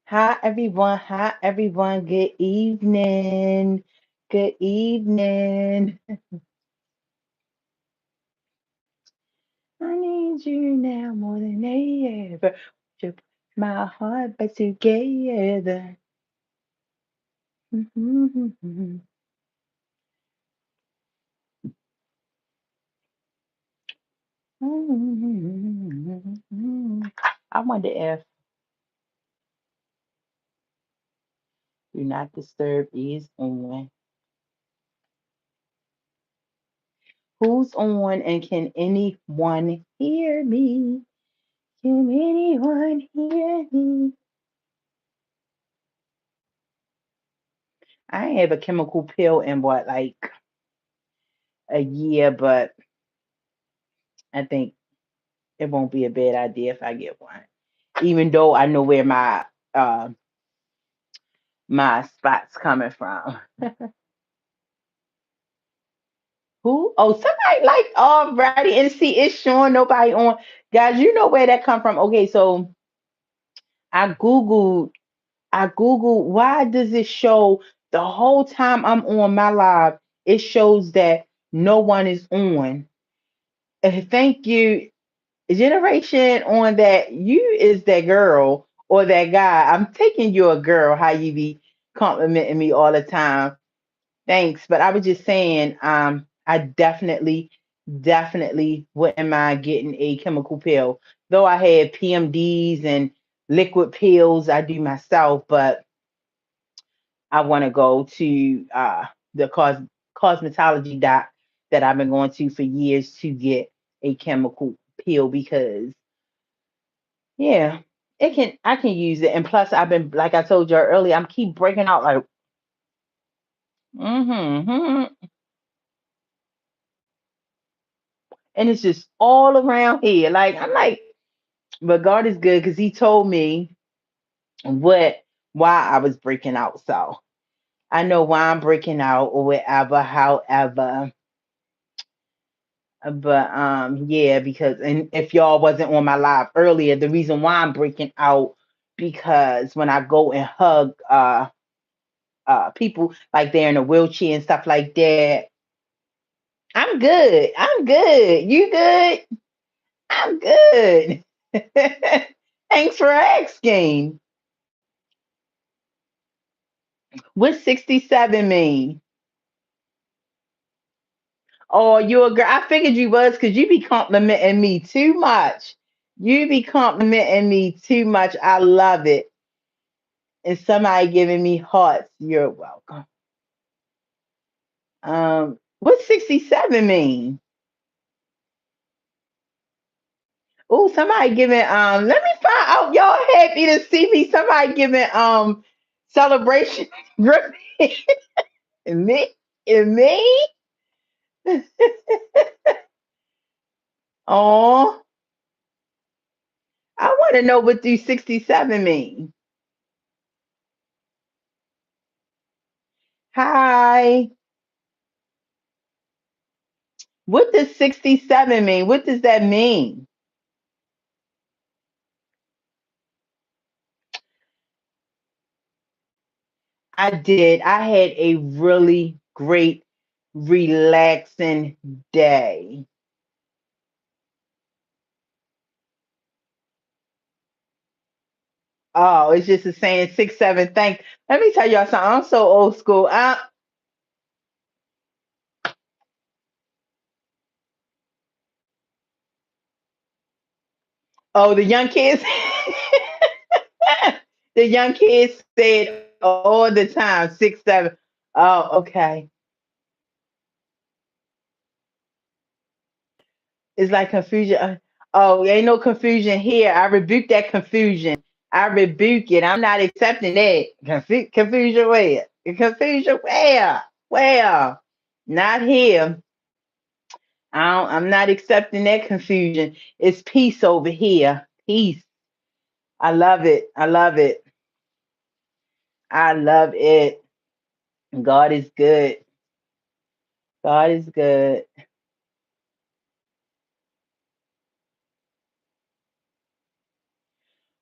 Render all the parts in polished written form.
Hi everyone. Hi everyone. Good evening. Good evening. I need you now more than ever. To put my heart back together. I wonder if Do Not Disturb is on. Who's on and can anyone hear me? Can anyone hear me? I ain't have a chemical pill in what, like a year, but I think it won't be a bad idea if I get one. Even though I know where uh my spot's coming from. Who? Oh, somebody like already and see it's showing nobody on. Guys, you know where that come from. Okay, so I Googled why does it show the whole time I'm on my live, it shows that no one is on. Thank you. Generation on that, you is that girl or that guy. I'm taking you a girl, how you be complimenting me all the time. Thanks. But I was just saying, I definitely wouldn't mind getting a chemical pill. Though I had PMDs and liquid pills I do myself, but I want to go to the cosmetology doc that I've been going to for years to get a chemical pill because yeah, I can use it. And plus I've been like I told you earlier, I'm keep breaking out like mm-hmm. And it's just all around here. Like I'm like, but God is good because He told me what why I was breaking out. So I know why I'm breaking out or whatever, however. But yeah, because and if y'all wasn't on my live earlier, the reason why I'm breaking out because when I go and hug people like they're in a wheelchair and stuff like that. I'm good. I'm good. You good? I'm good. Thanks for asking. What's 67 mean? Oh, you a girl. I figured you was because you be complimenting me too much. You be complimenting me too much. I love it. And somebody giving me hearts. You're welcome. What's 67 mean? Oh, somebody giving let me find out y'all happy to see me. Somebody giving celebration and me and me. Oh, I want to know what do 67 mean. Hi. What does 67 mean? What does that mean? I did. I had a really great, relaxing day. Oh, it's just a saying 6, 7. Thanks. Let me tell y'all something. I'm so old school. Oh, the young kids. The young kids said all the time 6, 7. Oh, okay. It's like confusion. Oh, ain't no confusion here. I rebuke that confusion. I rebuke it. I'm not accepting that. Confusion where? Confusion where? Where? Not here. I'm not accepting that confusion. It's peace over here. Peace. I love it. I love it. I love it. God is good. God is good.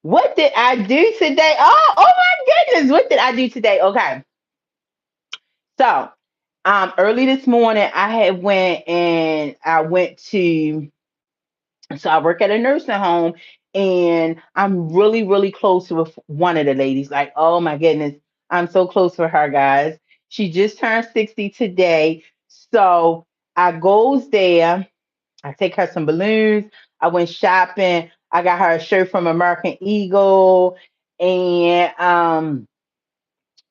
What did I do today? Oh my goodness, what did I do today? Okay, so early this morning, I had went and I went to. So I work at a nursing home, and I'm really, really close with one of the ladies. Like, oh my goodness, I'm so close with her, guys. She just turned 60 today. So I goes there, I take her some balloons. I went shopping. I got her a shirt from American Eagle and um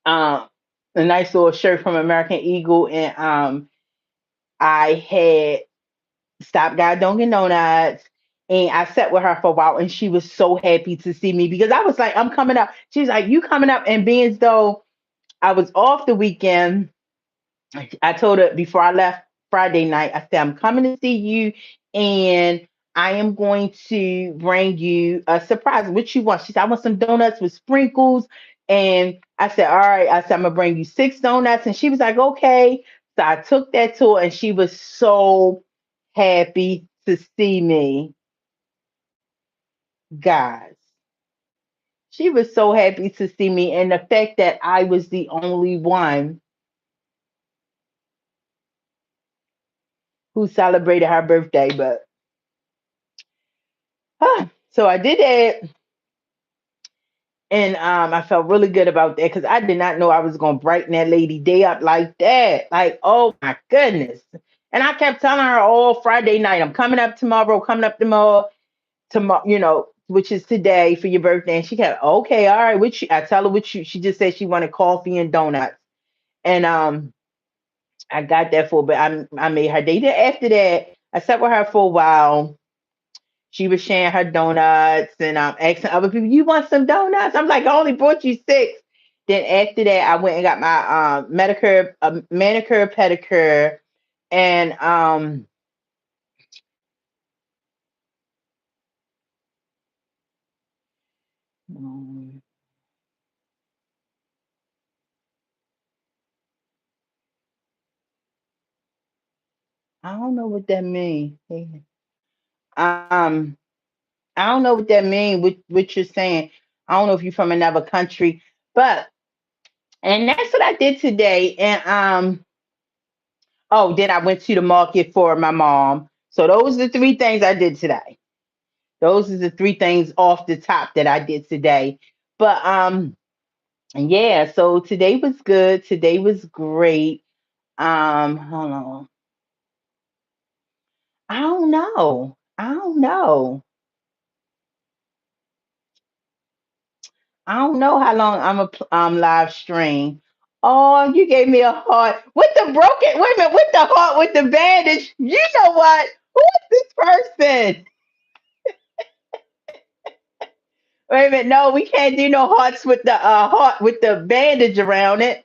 a nice little shirt from American Eagle. And I had stopped got Dunkin' Donuts. And I sat with her for a while, and she was so happy to see me because I was like, I'm coming up. She's like, you coming up? And being as though I was off the weekend, I told her before I left Friday night, I said, I'm coming to see you, and I am going to bring you a surprise. What you want? She said, I want some donuts with sprinkles. And I said, all right. I said, I'm going to bring you 6 donuts. And she was like, okay. So I took that to her, and she was so happy to see me, guys. She was so happy to see me. And the fact that I was the only one who celebrated her birthday. But so I did that, and I felt really good about that because I did not know I was gonna brighten that lady day up like that. Like, oh my goodness. And I kept telling her all Friday night, I'm coming up tomorrow, which is today for your birthday. And she kept, okay, all right, which I tell her what she just said she wanted coffee and donuts. And I got that for, but I made her day. Then after that, I sat with her for a while. She was sharing her donuts, and asking other people, "You want some donuts?" I'm like, "I only bought you 6." Then after that, I went and got my manicure, pedicure, and mm, I don't know what that means. Um, I don't know what that means. What you're saying? I don't know if you're from another country, but and that's what I did today. And oh, then I went to the market for my mom. So those are the 3 things I did today. Those are the 3 things off the top that I did today. But yeah, so today was good. Today was great. Hold on. I don't know. I don't know. I don't know how long I'm a live stream. Oh, you gave me a heart with the broken. Wait a minute, with the heart with the bandage. You know what? Who is this person? Wait a minute. No, we can't do no hearts with the heart with the bandage around it.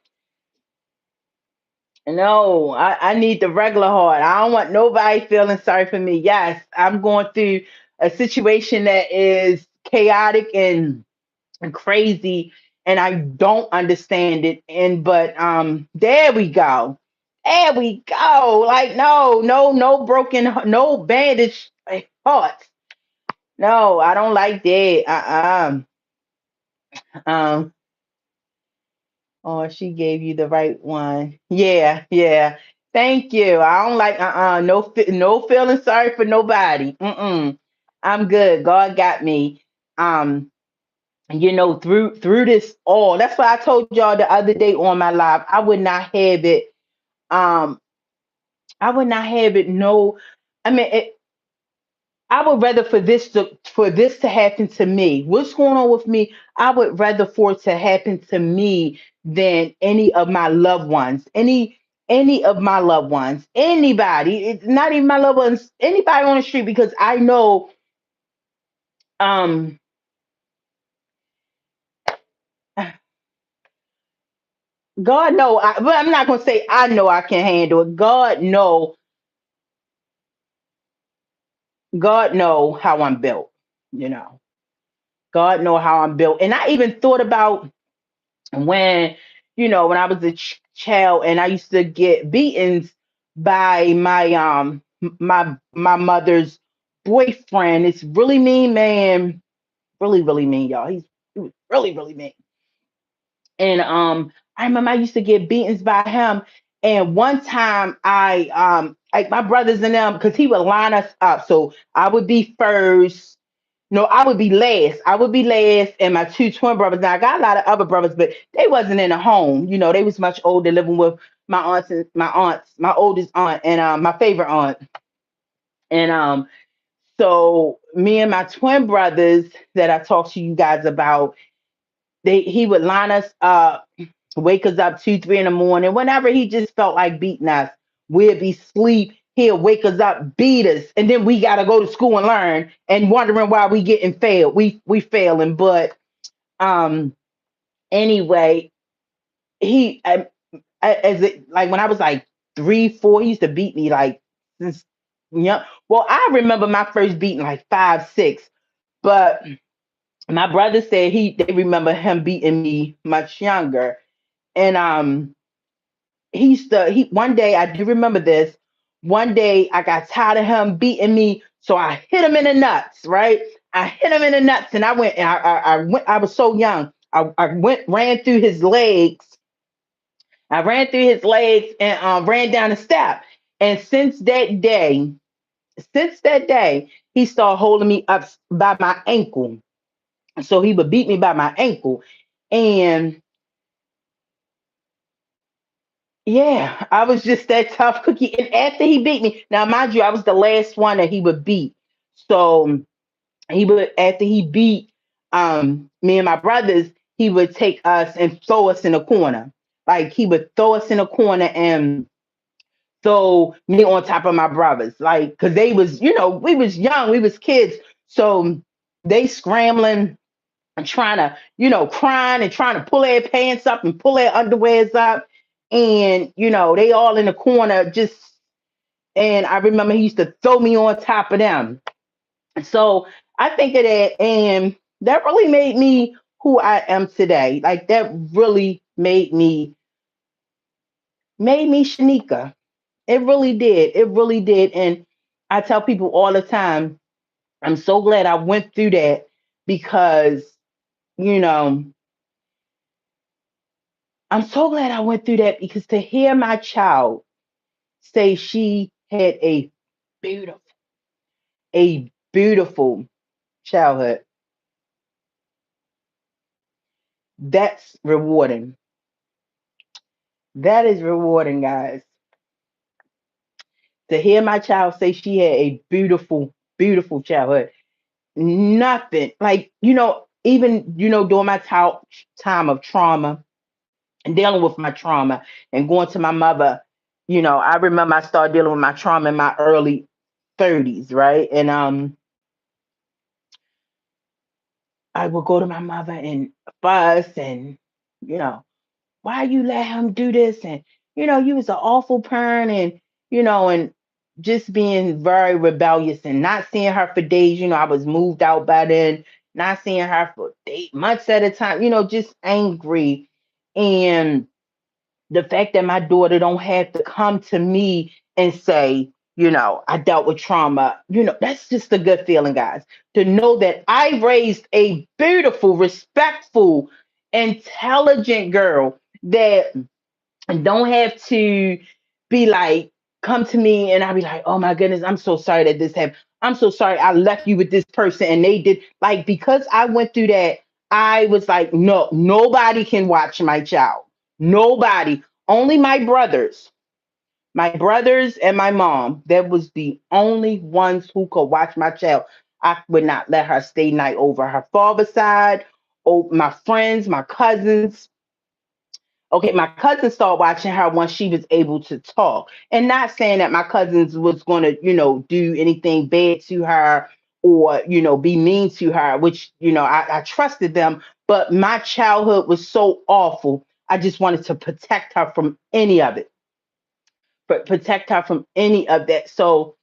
No, I need the regular heart. I don't want nobody feeling sorry for me. Yes, I'm going through a situation that is chaotic and crazy, and I don't understand it. And but there we go. There we go. Like no, no, no broken, no bandage hearts. No, I don't like that. Um, Oh, she gave you the right one. Yeah, yeah. Thank you. I don't like no no feeling sorry for nobody. Mm-mm. I'm good. God got me. Um, through this all. That's why I told y'all the other day on my live. I would not have it. Um, I would not have it. No, I mean, I would rather for this to happen to me. What's going on with me? I would rather for it to happen to me than any of my loved ones. Any of my loved ones. Anybody. It's not even my loved ones. Anybody on the street because I know um God know but I'm not gonna say I know I can handle it. God know how I'm built, you know. God know how I'm built. And I even thought about when when I was a child and I used to get beatings by my mother's boyfriend. It's really mean man. really, really mean, y'all. He was really, really mean. And I remember I used to get beatings by him. And one time I like my brothers and them, because he would line us up. So I would be first. No, I would be last. I would be last, and my two twin brothers. Now I got a lot of other brothers, but they wasn't in a home. They was much older, living with my oldest aunt, and my favorite aunt. And so me and my twin brothers that I talked to you guys about, he would line us up, wake us up 2, 3 in the morning. Whenever he just felt like beating us, we'd be asleep. He'll wake us up, beat us, and then we gotta go to school and learn, and wondering why we getting failed. We failing, but um anyway, he as it like when I was like 3, 4, he used to beat me like since young. Well, I remember my first beating like 5, 6, but my brother said they remember him beating me much younger, and he one day, I do remember this. One day I got tired of him beating me, so I hit him in the nuts, right? I hit him in the nuts, and I was so young. I went ran through his legs. I ran through his legs and ran down the step. And since that day, he started holding me up by my ankle. So he would beat me by my ankle. And yeah, I was just that tough cookie. And after he beat me, now mind you, I was the last one that he would beat. So after he beat me and my brothers, he would take us and throw us in a corner. Like he would throw us in a corner and throw me on top of my brothers. Like, cause they was, we was young, we was kids. So they scrambling and trying to, crying and trying to pull their pants up and pull their underwears up. And, they all in the corner just, and I remember he used to throw me on top of them. So I think of that, and that really made me who I am today. Like that really made me Shanika. It really did. It really did. And I tell people all the time, I'm so glad I went through that because, you know, I'm so glad I went through that because to hear my child say she had beautiful, a beautiful childhood, that's rewarding. That is rewarding, guys. To hear my child say she had a beautiful, beautiful childhood. Nothing like, even, during my time of trauma and dealing with my trauma and going to my mother, I remember I started dealing with my trauma in my early 30s, right? And I would go to my mother and fuss and, you know, why you let him do this? And, you was an awful parent and, and just being very rebellious and not seeing her for days. I was moved out by then, not seeing her for 8 months at a time, just angry. And the fact that my daughter don't have to come to me and say, I dealt with trauma, that's just a good feeling, guys, to know that I raised a beautiful, respectful, intelligent girl that don't have to be like, come to me and I'll be like, oh my goodness, I'm so sorry that this happened. I'm so sorry I left you with this person and they did, like, because I went through that. I was like, no, nobody can watch my child. Nobody. Only my brothers and my mom. That was the only ones who could watch my child. I would not let her stay night over her father's side. Oh, my friends, my cousins. Okay, my cousin started watching her once she was able to talk. And not saying that my cousins was going to, do anything bad to her or, be mean to her, which, I trusted them. But my childhood was so awful. I just wanted to protect her from any of it, but protect her from any of that. So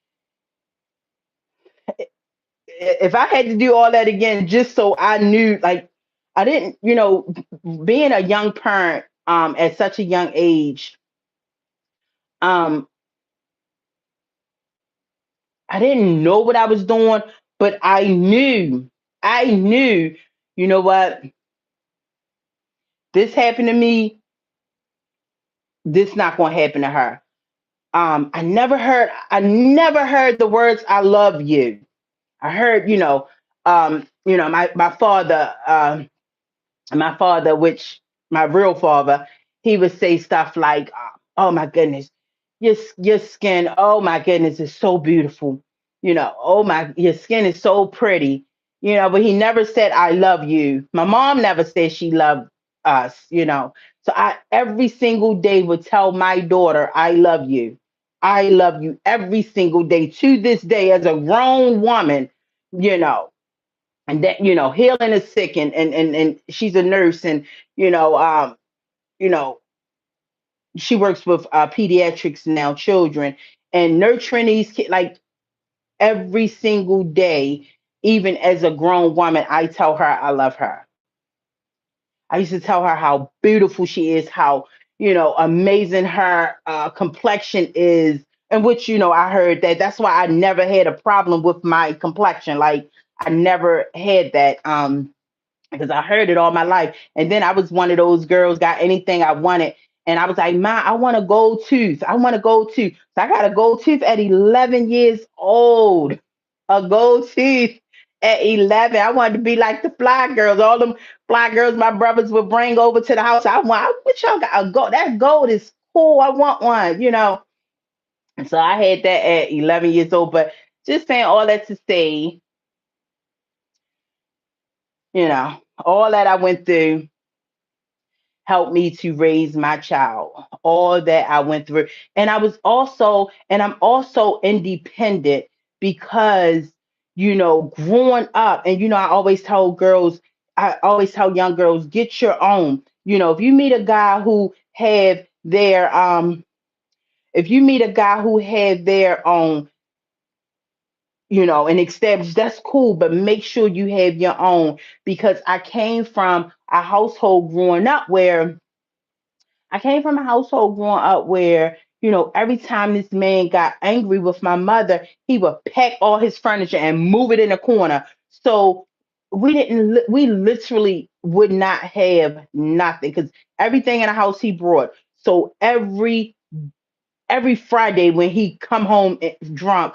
if I had to do all that again, just so I knew, like, I didn't, being a young parent at such a young age, um, I didn't know what I was doing, but I knew. I knew, you know what, this happened to me, this not gonna happen to her. I never heard the words "I love you." I heard, my father, which my real father, he would say stuff like, "Oh my goodness, your skin, oh my goodness, is so beautiful." "Oh my, your skin is so pretty." But he never said, "I love you." My mom never said she loved us. So I every single day would tell my daughter, "I love you. I love you," every single day to this day as a grown woman, you know and that, healing the sick, and she's a nurse, and you know um you know she works with pediatrics now, children, and nurturing these kids, like, every single day. Even as a grown woman, I tell her I love her. I used to tell her how beautiful she is, how amazing her complexion is, and which, I heard that's why I never had a problem with my complexion. Like, I never had that. Because I heard it all my life. And then I was one of those girls, got anything I wanted. And I was like, "Ma, I want a gold tooth. I want a gold tooth." So I got a gold tooth at 11 years old. A gold tooth at 11. I wanted to be like the fly girls. All them fly girls my brothers would bring over to the house. What y'all got? A gold. That gold is cool. I want one. And so I had that at 11 years old. But just saying all that to say, all that I went through helped me to raise my child. All that I went through. And I'm also independent because, growing up, and, I always tell young girls, get your own. If you meet a guy who have their, if you meet a guy who had their own, and established, that's cool, but make sure you have your own. Because I came from a household growing up where, every time this man got angry with my mother, he would pack all his furniture and move it in a corner. So we literally would not have nothing, because everything in the house he brought. So every Friday when he come home drunk,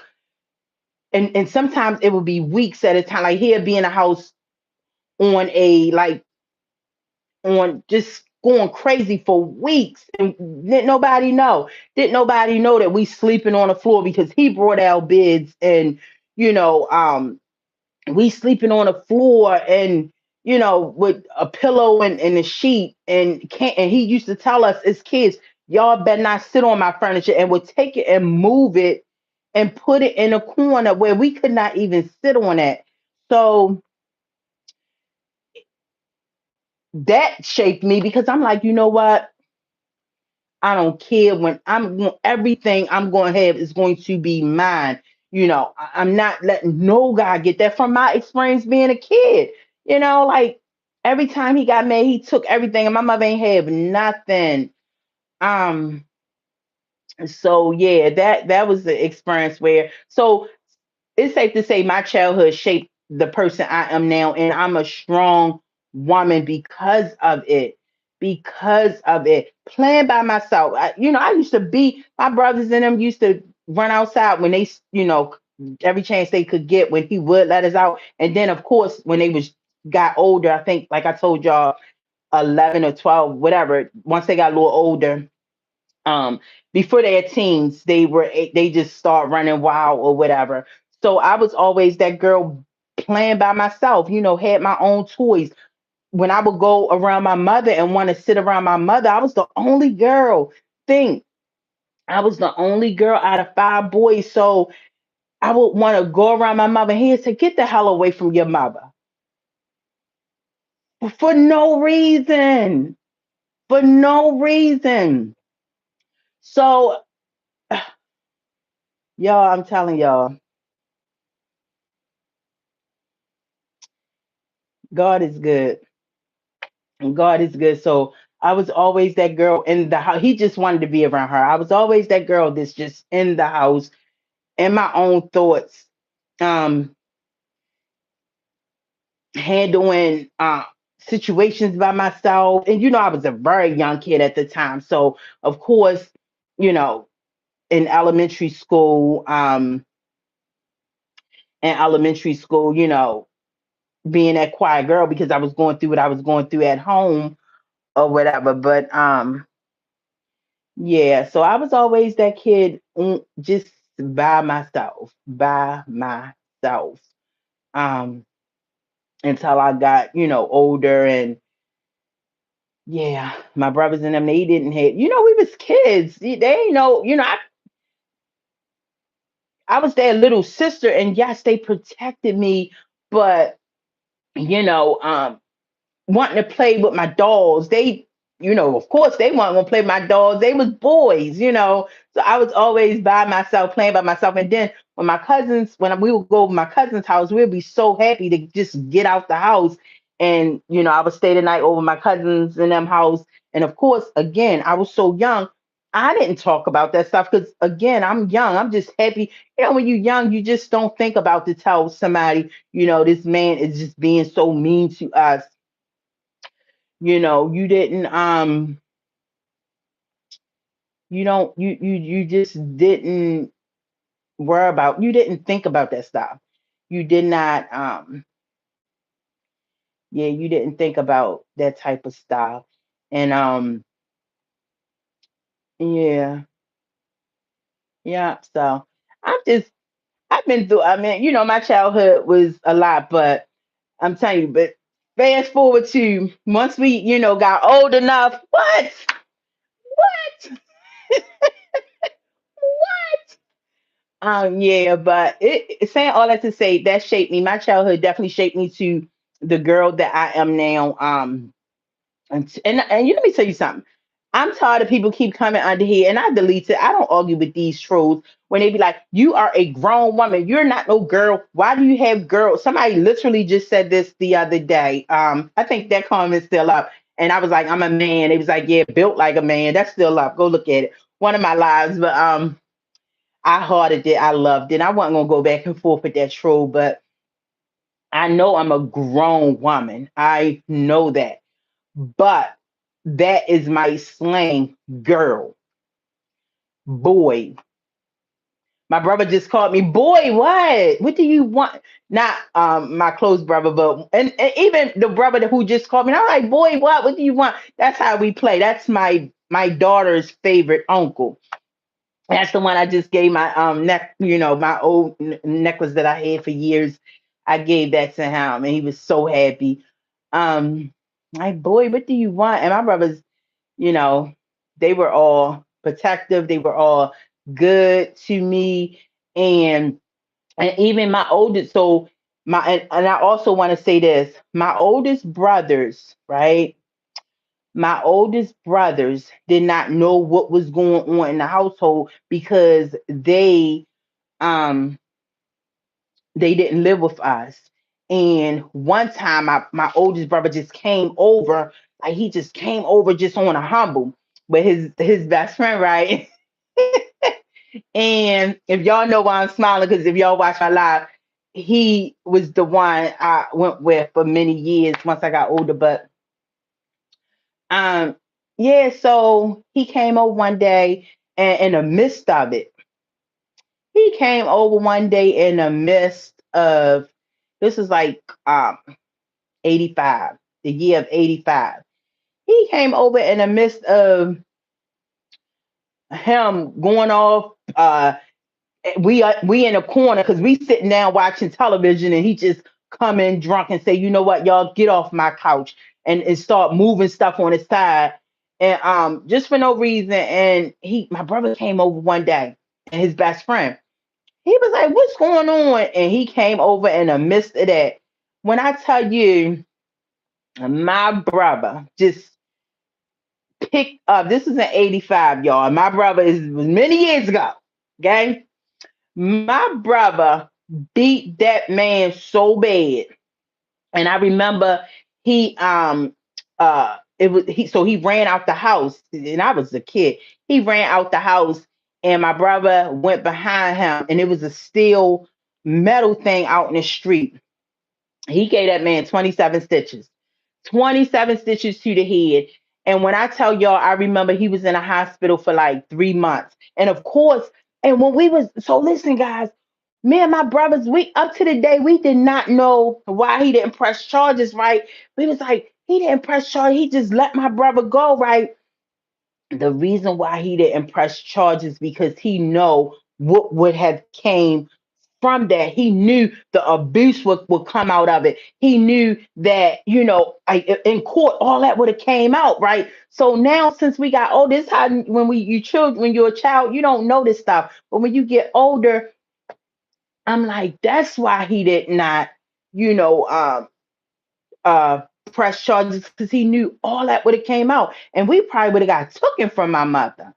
and sometimes it would be weeks at a time, like he'd be in the house on a like on just going crazy for weeks, and didn't nobody know that we sleeping on the floor, because he brought out beds, and you know um we sleeping on the floor, and with a pillow and a sheet, and he used to tell us as kids, "Y'all better not sit on my furniture," and would take it and move it and put it in a corner where we could not even sit on it. So that shaped me, because I'm like, you know what, I don't care. Everything I'm going to have is going to be mine. I'm not letting no guy get that, from my experience being a kid. Like, every time he got mad, he took everything, and my mother ain't have nothing. Um, so yeah, that was the experience where. So it's safe to say my childhood shaped the person I am now, and I'm a strong woman because of it. Because of it, playing by myself. I used to be. My brothers and them used to run outside when they, every chance they could get, when he would let us out. And then, of course, when they was got older, I think, like I told y'all, 11 or 12, whatever. Once they got a little older, um before their teens, they just start running wild or whatever. So I was always that girl playing by myself, had my own toys. When I would go around my mother and want to sit around my mother, I was the only girl. Think, I was the only girl out of five boys. So I would want to go around my mother, and he'd say, "Get the hell away from your mother," for no reason. For no reason. So y'all, I'm telling y'all, God is good. And God is good. So I was always that girl in the house. He just wanted to be around her. I was always that girl that's just in the house, in my own thoughts. Um, handling situations by myself. And I was a very young kid at the time. So of course, you know, in elementary school, being that quiet girl because I was going through what I was going through at home or whatever. But yeah, so I was always that kid, just by myself. Um, until I got, older. And yeah, my brothers and them, they didn't have, we was kids. They ain't know, I was their little sister, and yes, they protected me, but you know, um, wanting to play with my dolls. Of course, they weren't gonna play with my dolls. They was boys. So I was always by myself, playing by myself. And then when we would go over my cousin's house, we'd be so happy to just get out the house. And I would stay the night over my cousins and them house. And of course, again, I was so young. I didn't talk about that stuff because again, I'm young. I'm just happy. When you're young, you just don't think about to tell somebody, this man is just being so mean to us. You didn't you just didn't you didn't think about that stuff. You did not yeah, you didn't think about that type of stuff. And yeah, yeah. So I'm just I've been through, I mean, my childhood was a lot, but I'm telling you, but fast forward to once we, got old enough. What? Yeah, but saying all that to say that shaped me. My childhood definitely shaped me to the girl that I am now. And let me tell you something. I'm tired of people keep coming under here, and I delete it. I don't argue with these trolls when they be like, "You are a grown woman. You're not no girl. Why do you have girls?" Somebody literally just said this the other day. I think that comment's still up, and I was like, "I'm a man." They was like, "Yeah, built like a man." That's still up. Go look at it. One of my lives, but I hearted it. I loved it. I wasn't gonna go back and forth with that troll, but I know I'm a grown woman. I know that. But that is my slang, girl, boy. My brother just called me boy. What? What do you want? Not my close brother, but and even the brother who just called me. I'm like, boy, what? What do you want? That's how we play. That's my daughter's favorite uncle. That's the one I just gave my my old necklace that I had for years. I gave that to him, and he was so happy. Um, like, boy, what do you want? And my brothers, you know, they were all protective. They were all good to me, and even my oldest. So and I also want to say this: my oldest brothers, right? My oldest brothers did not know what was going on in the household because um they didn't live with us. And one time my oldest brother just came over, like he just came over just on a humble with his best friend, right? And if y'all know why I'm smiling, because if y'all watch my live, he was the one I went with for many years once I got older. But Um, yeah, so he came over one day and in the midst of it, he came over one day in the midst of this is like 85, the year of 85. He came over in the midst of him going off we in a corner because we sitting down watching television and he just come in drunk and say, you know what, y'all get off my couch and start moving stuff on his side. And just for no reason. And my brother came over one day and his best friend. He was like, what's going on? And he came over in the midst of that. When I tell you, my brother just picked up, this is an 85, y'all. My brother was many years ago. Okay. My brother beat that man so bad. And I remember he ran out the house and I was a kid. He ran out the house and my brother went behind him and it was a steel metal thing out in the street. He gave that man 27 stitches. 27 stitches to the head. And when I tell y'all, I remember he was in a hospital for like 3 months. And of course, and when we was so listen, guys, me and my brothers, we up to the day we did not know why he didn't press charges, right? We was like, he didn't press charge, he just let my brother go, right? The reason why he didn't press charges because he know what would have came from that. He knew the abuse would come out of it. He knew that, in court, all that would have came out, right? So now since we got older, this how when you're a child, you don't know this stuff. But when you get older, I'm like, that's why he did not, you know, um, uh press charges because he knew all that would have came out. And we probably would have got taken from my mother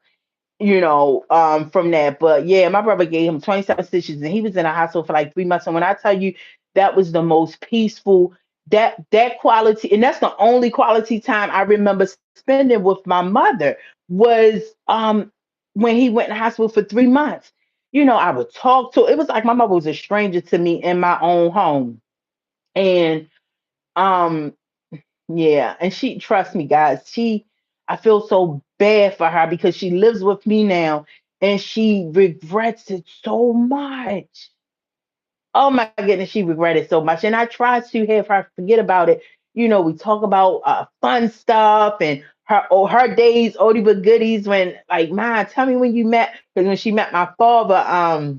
from that. But yeah, my brother gave him 27 stitches and he was in a hospital for like 3 months. And when I tell you that was the most peaceful, that quality, and that's the only quality time I remember spending with my mother was when he went in the hospital for 3 months. I would talk to it was like my mother was a stranger to me in my own home. And um yeah, and she trust me, guys. I feel so bad for her because she lives with me now and she regrets it so much. Oh my goodness, she regretted so much. And I try to have her forget about it. We talk about fun stuff and her days, oldie but goodies when like, man, tell me when you met because when she met my father,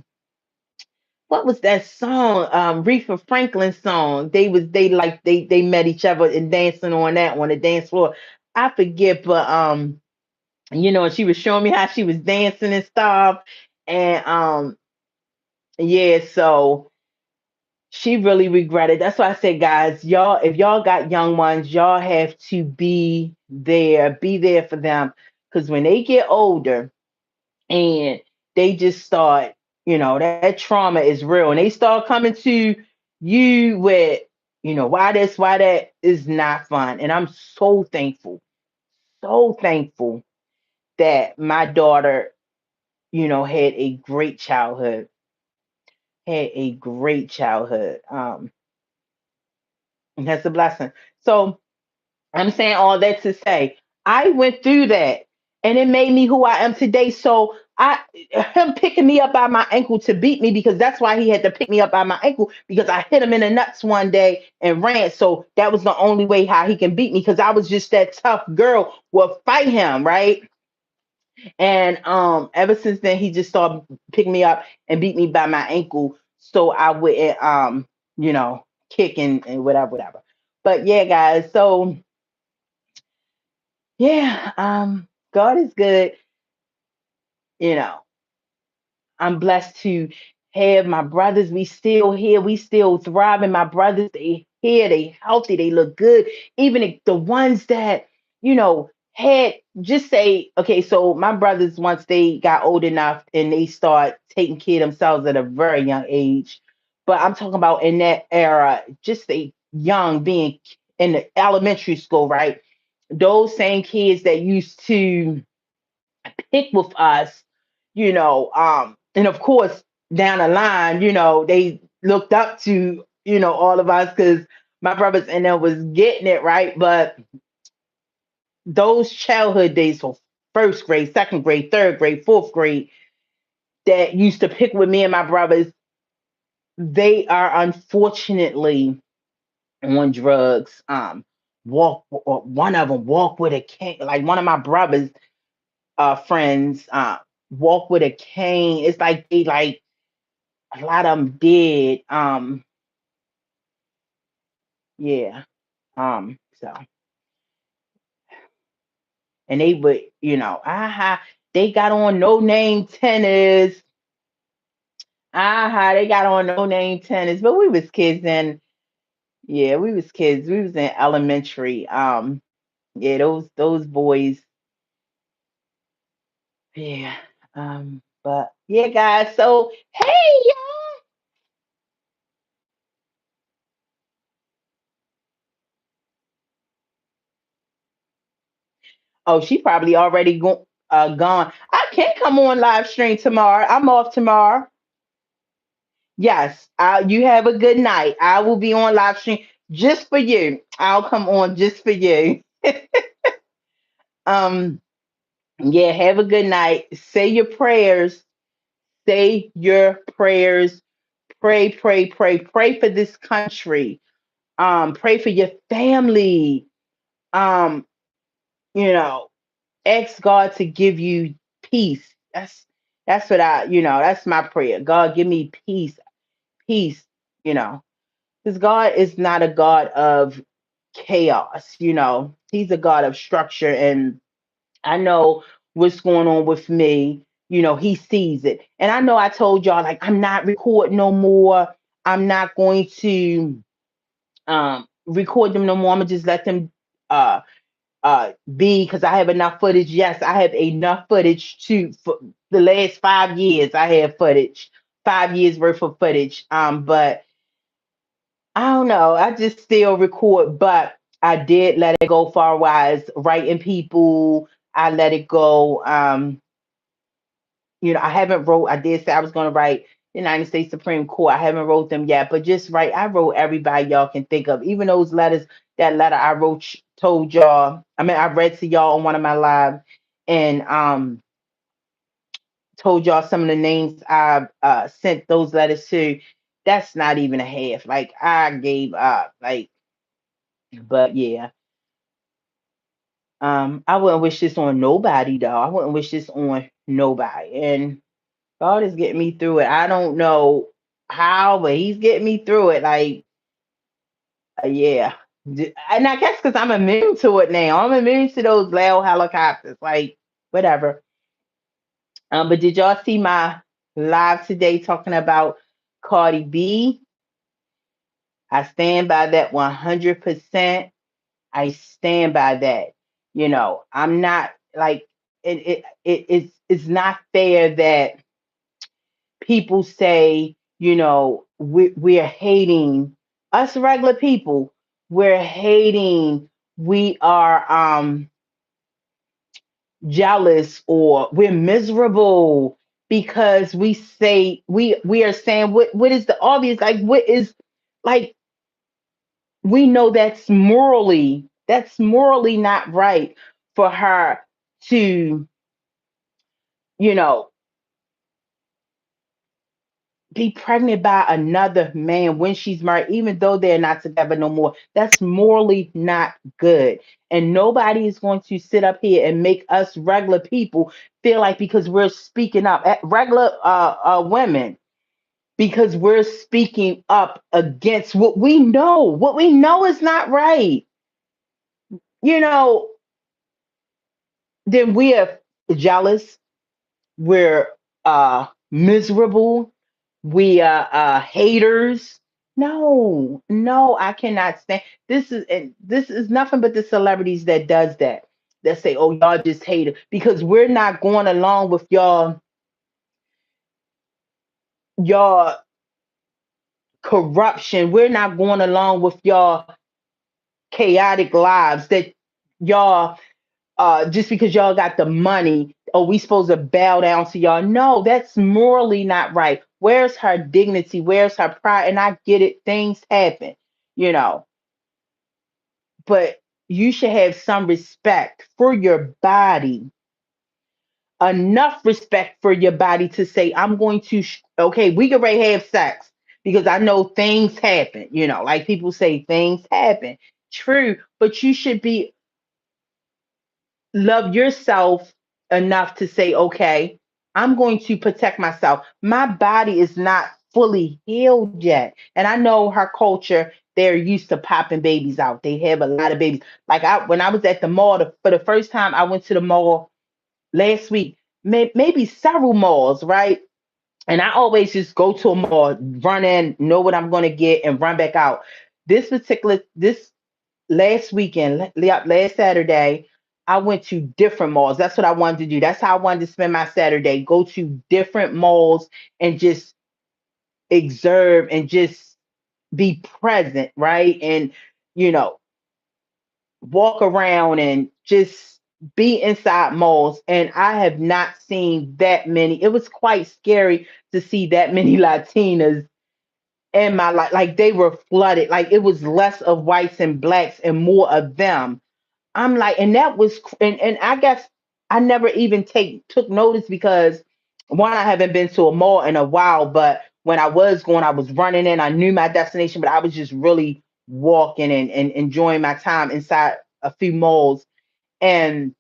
what was that song? Aretha Franklin song. They met each other and dancing on that on the dance floor. I forget, but and she was showing me how she was dancing and stuff. And yeah, so she really regretted. That's why I said, guys, y'all, if y'all got young ones, y'all have to be there for them. Because when they get older, and they just start, that trauma is real. And they start coming to you with, why this, why that is not fun. And I'm so thankful that my daughter, had a great childhood, had a great childhood. And that's a blessing. So I'm saying all that to say I went through that and it made me who I am today. So him picking me up by my ankle to beat me because that's why he had to pick me up by my ankle because I hit him in the nuts one day and ran. So that was the only way how he can beat me because I was just that tough girl will fight him, right? And ever since then he just started picking me up and beat me by my ankle so I wouldn't you know, kick and whatever, whatever. But yeah, guys, so yeah, God is good. You know, I'm blessed to have my brothers. We still here. We still thriving. My brothers, they here. They healthy. They look good. Even the ones that had just say, okay. So my brothers, once they got old enough and they start taking care of themselves at a very young age. But I'm talking about in that era, just a young being in the elementary school, right? Those same kids that used to pick with us, and of course down the line, they looked up to, all of us because my brothers and them was getting it right. But those childhood days for first grade, second grade, third grade, fourth grade that used to pick with me and my brothers, they are unfortunately on drugs. One of them walk with a cane, like one of my brothers friends walk with a cane. It's like they like a lot of them did. Yeah. So and they would, they got on no name tennis. They got on no name tennis, but we was kids and yeah, we was kids. We was in elementary. Yeah, those boys. Yeah. But yeah, guys. So hey, oh, she probably already gone. I can't come on live stream tomorrow. I'm off tomorrow. Yes. You have a good night. I will be on live stream just for you. I'll come on just for you. Um, yeah, have a good night. Say your prayers. Say your prayers. Pray, pray, pray, pray for this country. Pray for your family. Um, you know, ask God to give you peace. That's what that's my prayer. God, give me peace, peace, you know. Because God is not a God of chaos. He's a God of structure. And I know what's going on with me. He sees it. And I know I told y'all, like, I'm not recording no more. I'm not going to record them no more. I'm gonna just let them uh be, because I have enough footage. Yes, I have enough footage to for the last 5 years. I have footage, 5 years worth of footage. But I don't know. I just still record, but I did let it go far wise writing people. I let it go. I haven't wrote. I did say I was going to write the United States Supreme Court. I haven't wrote them yet, but just write. I wrote everybody y'all can think of, even those letters. That letter I wrote told y'all. I mean, I read to y'all on one of my lives, and told y'all some of the names I sent those letters to. That's not even a half. Like, I gave up. Like, but yeah. I wouldn't wish this on nobody though. I wouldn't wish this on nobody. And God is getting me through it. I don't know how, but He's getting me through it. Like, yeah. And I guess because I'm immune to it now. I'm immune to those loud helicopters. Like, whatever. But did y'all see my live today talking about Cardi B? I stand by that 100%. I stand by that. I'm not like it's not fair that people say, we're hating us regular people. We're hating. We are jealous, or we're miserable because we are saying what is the obvious, like, what is, like, we know that's morally not right for her to you know be pregnant by another man when she's married, even though they're not together no more. That's morally not good. And nobody is going to sit up here and make us regular people feel like, because we're speaking up, regular women, because we're speaking up against what we know is not right. You know, then we are jealous, we're miserable, we are haters. No, no, I cannot stand this is nothing but the celebrities that does that say, oh, y'all just hate it, because we're not going along with y'all corruption. We're not going along with y'all chaotic lives, that y'all just because y'all got the money, oh, we supposed to bow down to y'all. No, that's morally not right. Where's her dignity? Where's her pride? And I get it, things happen, you know, but you should have some respect for your body, enough respect for your body to say, I'm going to, okay, we can ready to have sex, because I know things happen, like people say things happen. True, but you should be love yourself enough to say, okay, I'm going to protect myself. My body is not fully healed yet. And I know her culture, they're used to popping babies out. They have a lot of babies. Like, when I was at the mall, for the first time, I went to the mall last week, maybe several malls, right? And I always just go to a mall, run in, know what I'm going to get, and run back out. This last weekend, last Saturday, I went to different malls. That's what I wanted to do. That's how I wanted to spend my Saturday. Go to different malls and just observe and just be present, right? And, you know, walk around and just be inside malls. And I have not seen that many. It was quite scary to see that many Latinas in my life. Like they were flooded. Like it was less of whites and blacks and more of them. I'm like, and that was, and I guess I never even took notice because one, I haven't been to a mall in a while, but when I was going, I was running in. I knew my destination, but I was just really walking and enjoying my time inside a few malls, and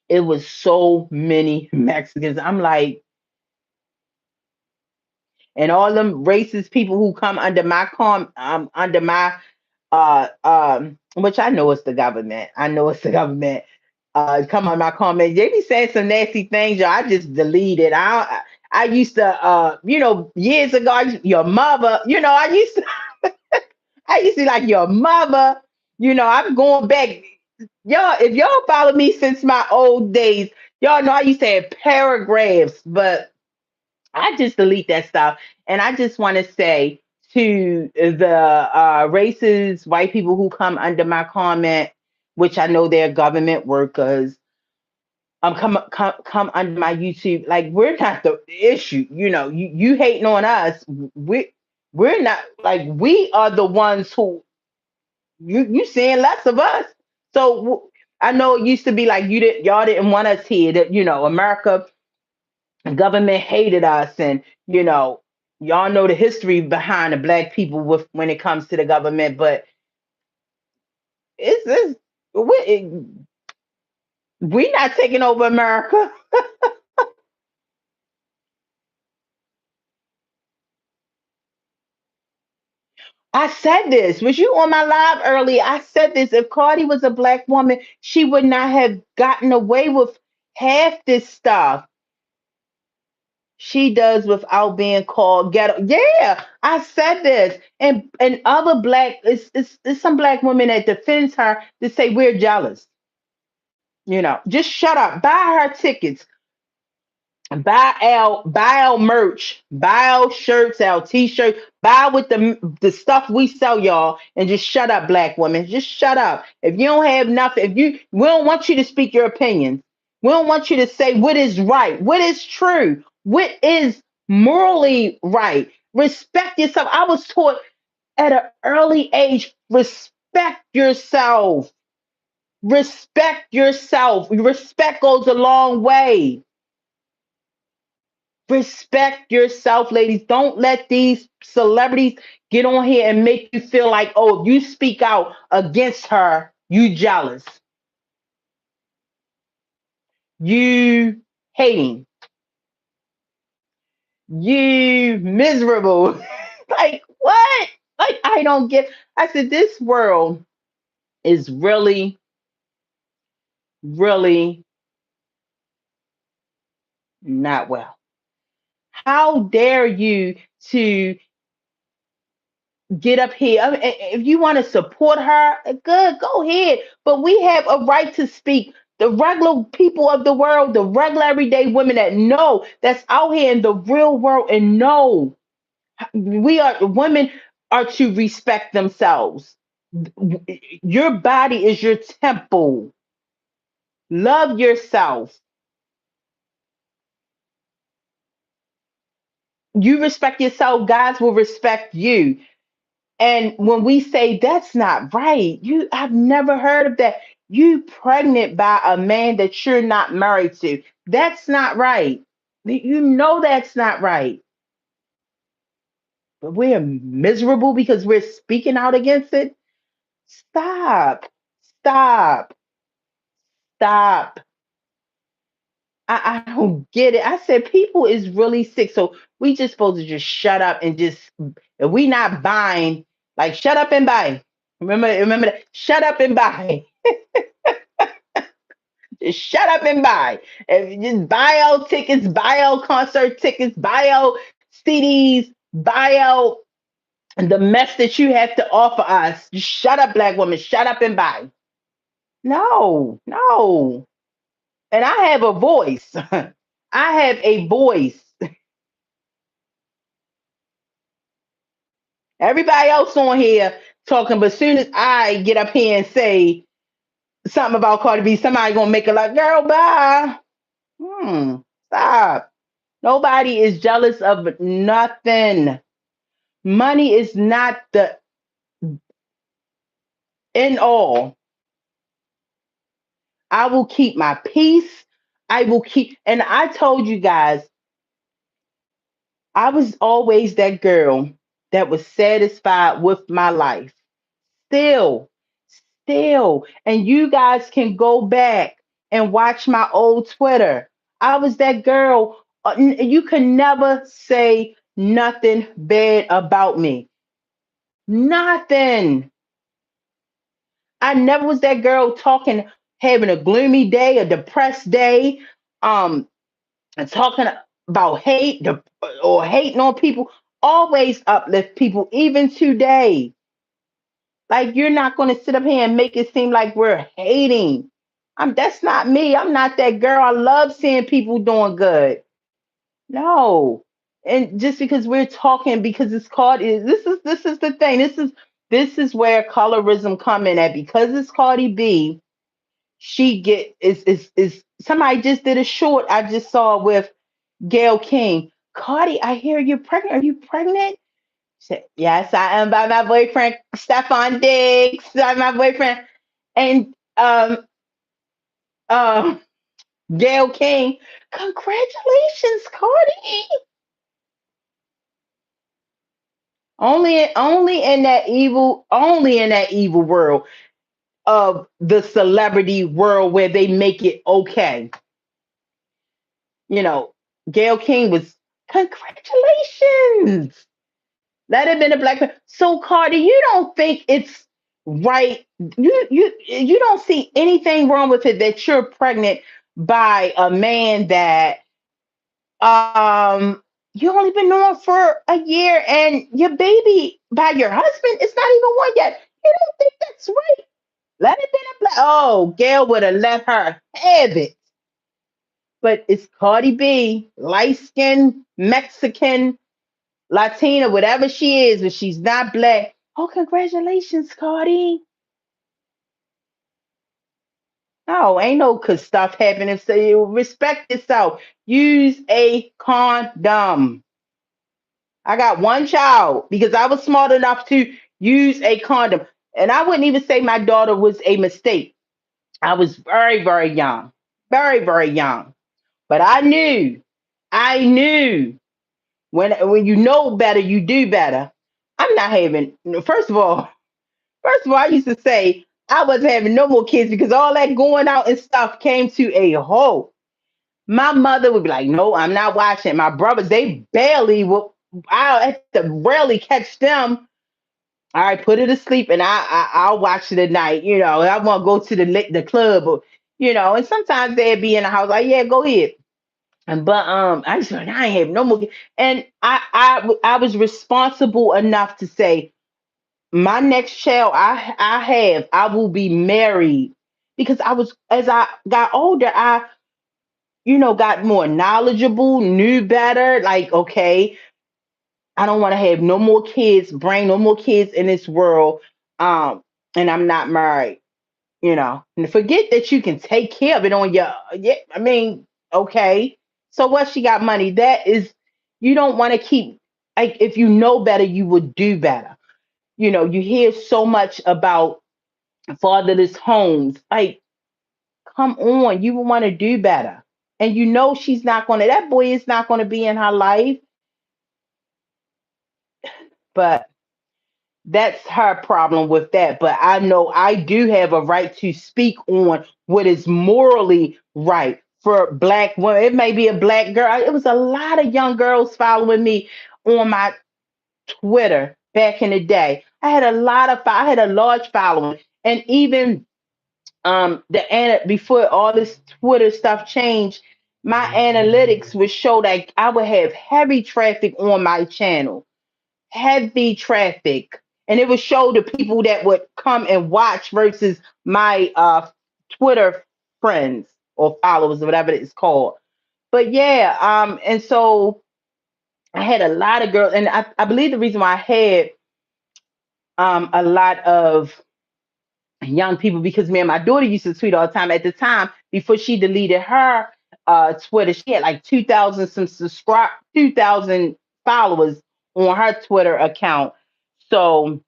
it was so many Mexicans. I'm like, and all them racist people who come under my under my which I know it's the government. I know it's the government. Come on my comment. They be saying some nasty things, yo. I just delete it. I used to years ago, your mother, I used to like your mother, I'm going back. Y'all, if y'all follow me since my old days, y'all know I used to have paragraphs, but I just delete that stuff. And I just want to say to the racist white people who come under my comment, which I know they're government workers, come under my YouTube. Like we're not the issue. You hating on us. We're not, like, we are the ones who you seeing less of us. So I know it used to be like y'all didn't want us here. That America government hated us, and y'all know the history behind the black people with when it comes to the government. But it's we not taking over America. I said this. Was you on my live earlier? I said this. If Cardi was a black woman, she would not have gotten away with half this stuff she does without being called ghetto. Yeah, I said this. And other black, it's some black women that defends her to say we're jealous. Just shut up. Buy her tickets. Buy our merch, buy our shirts, our t-shirts, buy with the stuff we sell, y'all, and just shut up, black women. Just shut up. If you don't have nothing, if you we don't want you to speak your opinions. We don't want you to say what is right, what is true, what is morally right. Respect yourself. I was taught at an early age, respect yourself. Respect yourself. Respect goes a long way. Respect yourself, ladies. Don't let these celebrities get on here and make you feel like, oh, if you speak out against her, you jealous, you hating, you miserable. Like what? Like I don't get. I said this world is really, really not well. How dare you to get up here. I mean, if you want to support her, good, go ahead. But we have a right to speak. The regular people of the world, the regular everyday women that know, that's out here in the real world and know women are to respect themselves. Your body is your temple. Love yourself. You respect yourself, guys will respect you. And when we say that's not right, I've never heard of that. You pregnant by a man that you're not married to. That's not right. You know that's not right. But we're miserable because we're speaking out against it. Stop. Stop. Stop. I don't get it. I said people is really sick. So we just supposed to just shut up and just, if we not buying, like shut up and buy. Remember that? Shut up and buy. Just shut up and buy. If you just buy out tickets, buy out concert tickets, buy out CDs, buy out the mess that you have to offer us. Just shut up, black woman. Shut up and buy. No, no. And I have a voice. I have a voice. Everybody else on here talking, but as soon as I get up here and say something about Cardi B, somebody gonna make it like, girl, bye. Stop. Nobody is jealous of nothing. Money is not the end all. I will keep my peace. I will keep, and I told you guys, I was always that girl that was satisfied with my life. Still, still. And you guys can go back and watch my old Twitter. I was that girl. You can never say nothing bad about me. Nothing. I never was that girl talking, having a gloomy day, a depressed day, um, and talking about or hating on people. Always uplift people, even today. Like you're not going to sit up here and make it seem like we're hating. That's not me. I'm not that girl. I love seeing people doing good. No. And just because we're talking because it's called this is the thing. This is where colorism come in at because it's Cardi B. She get is somebody just did a short I just saw with Gail King. Cardi, I hear you're pregnant. Are you pregnant? Said, yes, I am by my boyfriend Stefan Diggs. By my boyfriend, and um, Gail King. Congratulations, Cardi. Only in that evil world of the celebrity world where they make it okay. You know, Gail King was congratulations. Let it been a black man. So Cardi, you don't think it's right? You don't see anything wrong with it that you're pregnant by a man that you only been known for a year and your baby by your husband it's not even one yet. You don't think that's right? Let it been a black. Oh, Gail would have let her have it. But it's Cardi B, light skinned Mexican Latina, whatever she is, but she's not black. Oh, congratulations, Cardi. No, ain't no cause stuff happening. So you respect yourself. Use a condom. I got one child because I was smart enough to use a condom. And I wouldn't even say my daughter was a mistake. I was very, very young. Very, very young. But I knew when you know better, you do better. I'm not having first of all, I used to say I wasn't having no more kids because all that going out and stuff came to a halt. My mother would be like, "No, I'm not watching." My brothers, they barely will. I have to rarely catch them. All right, put it to sleep, and I'll watch it at night. I want to go to the club, or and sometimes they'd be in the house like, "Yeah, go ahead." And but I just like I ain't have no more. And I was responsible enough to say my next child I will be married because I was as I got older I got more knowledgeable, knew better, like okay, I don't want to have no more kids, bring no more kids in this world, um and I'm not married, and forget that you can take care of it on your, yeah, I mean, okay, so what, she got money, that is, you don't want to keep, like, if you know better you would do better. You hear so much about fatherless homes. Like, come on, you want to do better. And she's not going to, that boy is not going to be in her life, but that's her problem with that. But I know I do have a right to speak on what is morally right for black women. It may be a black girl. It was a lot of young girls following me on my Twitter back in the day. I had a large following. And even before all this Twitter stuff changed, my analytics would show that I would have heavy traffic on my channel, heavy traffic, and it would show the people that would come and watch versus my Twitter friends or followers or whatever it's called. But yeah, and so I had a lot of girls, and I believe the reason why I had a lot of young people because me and my daughter used to tweet all the time. At the time, before she deleted her Twitter, she had like 2,000 followers on her Twitter account. So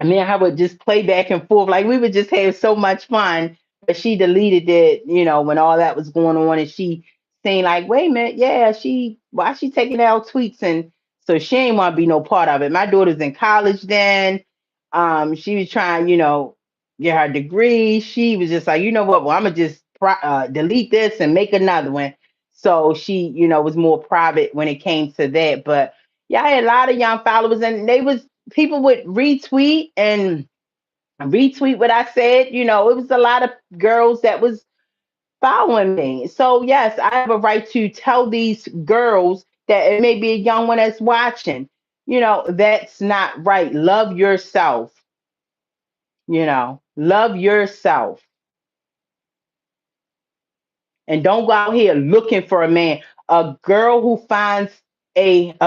me and her would just play back and forth. Like we would just have so much fun. But she deleted it, when all that was going on, and she saying like, "Wait a minute, yeah, why she taking out tweets?" And so she ain't want to be no part of it. My daughter's in college then. She was trying, get her degree. She was just like, you know what? Well, I'm gonna just delete this and make another one. So she, was more private when it came to that. But yeah, I had a lot of young followers, and people would retweet what I said. It was a lot of girls that was following me. So yes, I have a right to tell these girls that it may be a young one that's watching. That's not right. Love yourself. Love yourself, and don't go out here looking for a man. A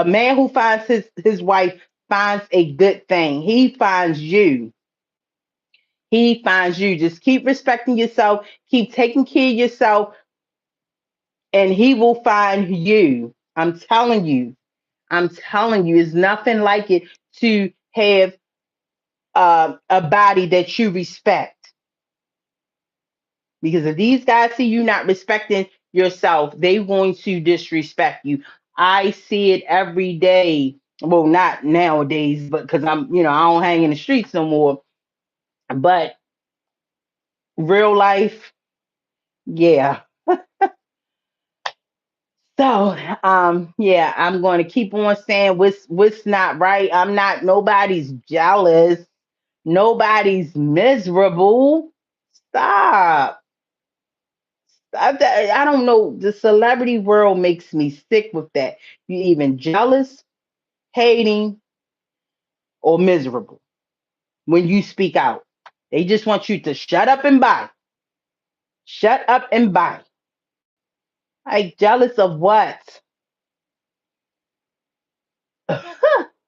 man who finds his wife finds a good thing. He finds you. He finds you. Just keep respecting yourself, keep taking care of yourself, and he will find you. I'm telling you. I'm telling you, it's nothing like it to have a body that you respect. Because if these guys see you not respecting yourself, they're going to disrespect you. I see it every day. Well, not nowadays, but because I don't hang in the streets no more. But real life, yeah. So, yeah, I'm going to keep on saying what's not right. I'm not nobody's jealous. Nobody's miserable. Stop. I don't know. The celebrity world makes me sick with that. You even jealous, hating, or miserable when you speak out. They just want you to shut up and buy. Shut up and buy. Like jealous of what?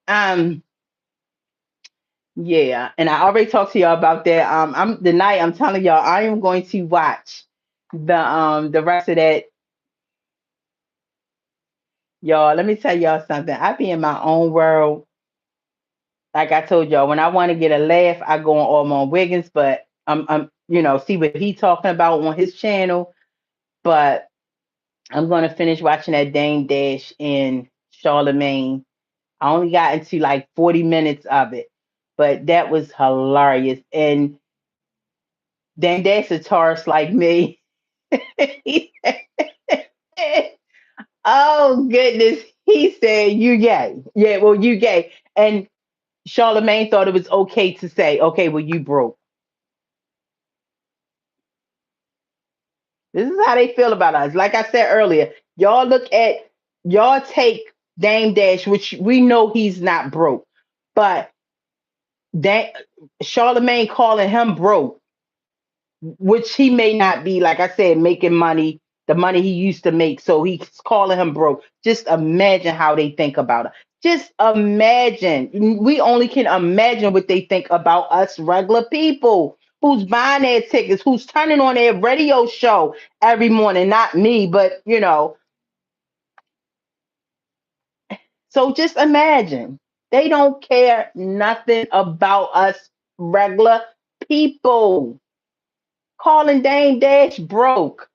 um, Yeah, and I already talked to y'all about that. I'm telling y'all, I am going to watch the rest of that. Y'all, let me tell y'all something. I be in my own world. Like I told y'all, when I want to get a laugh, I go on Ormond Wiggins, but see what he talking about on his channel. But I'm gonna finish watching that Dame Dash and Charlemagne. I only got into like 40 minutes of it, but that was hilarious. And Dame Dash a Taurus like me. Oh goodness. He said, "You gay." Yeah, well, you gay. And Charlemagne thought it was okay to say, "Okay, well, you broke." This is how they feel about us. Like I said earlier, y'all take Dame Dash, which we know he's not broke, but that Charlemagne calling him broke, which he may not be, like I said, making money, the money he used to make. So he's calling him broke. Just imagine how they think about it. Just imagine. We only can imagine what they think about us regular people who's buying their tickets, who's turning on their radio show every morning. Not me, but so just imagine. They don't care nothing about us regular people. Calling Dame Dash broke.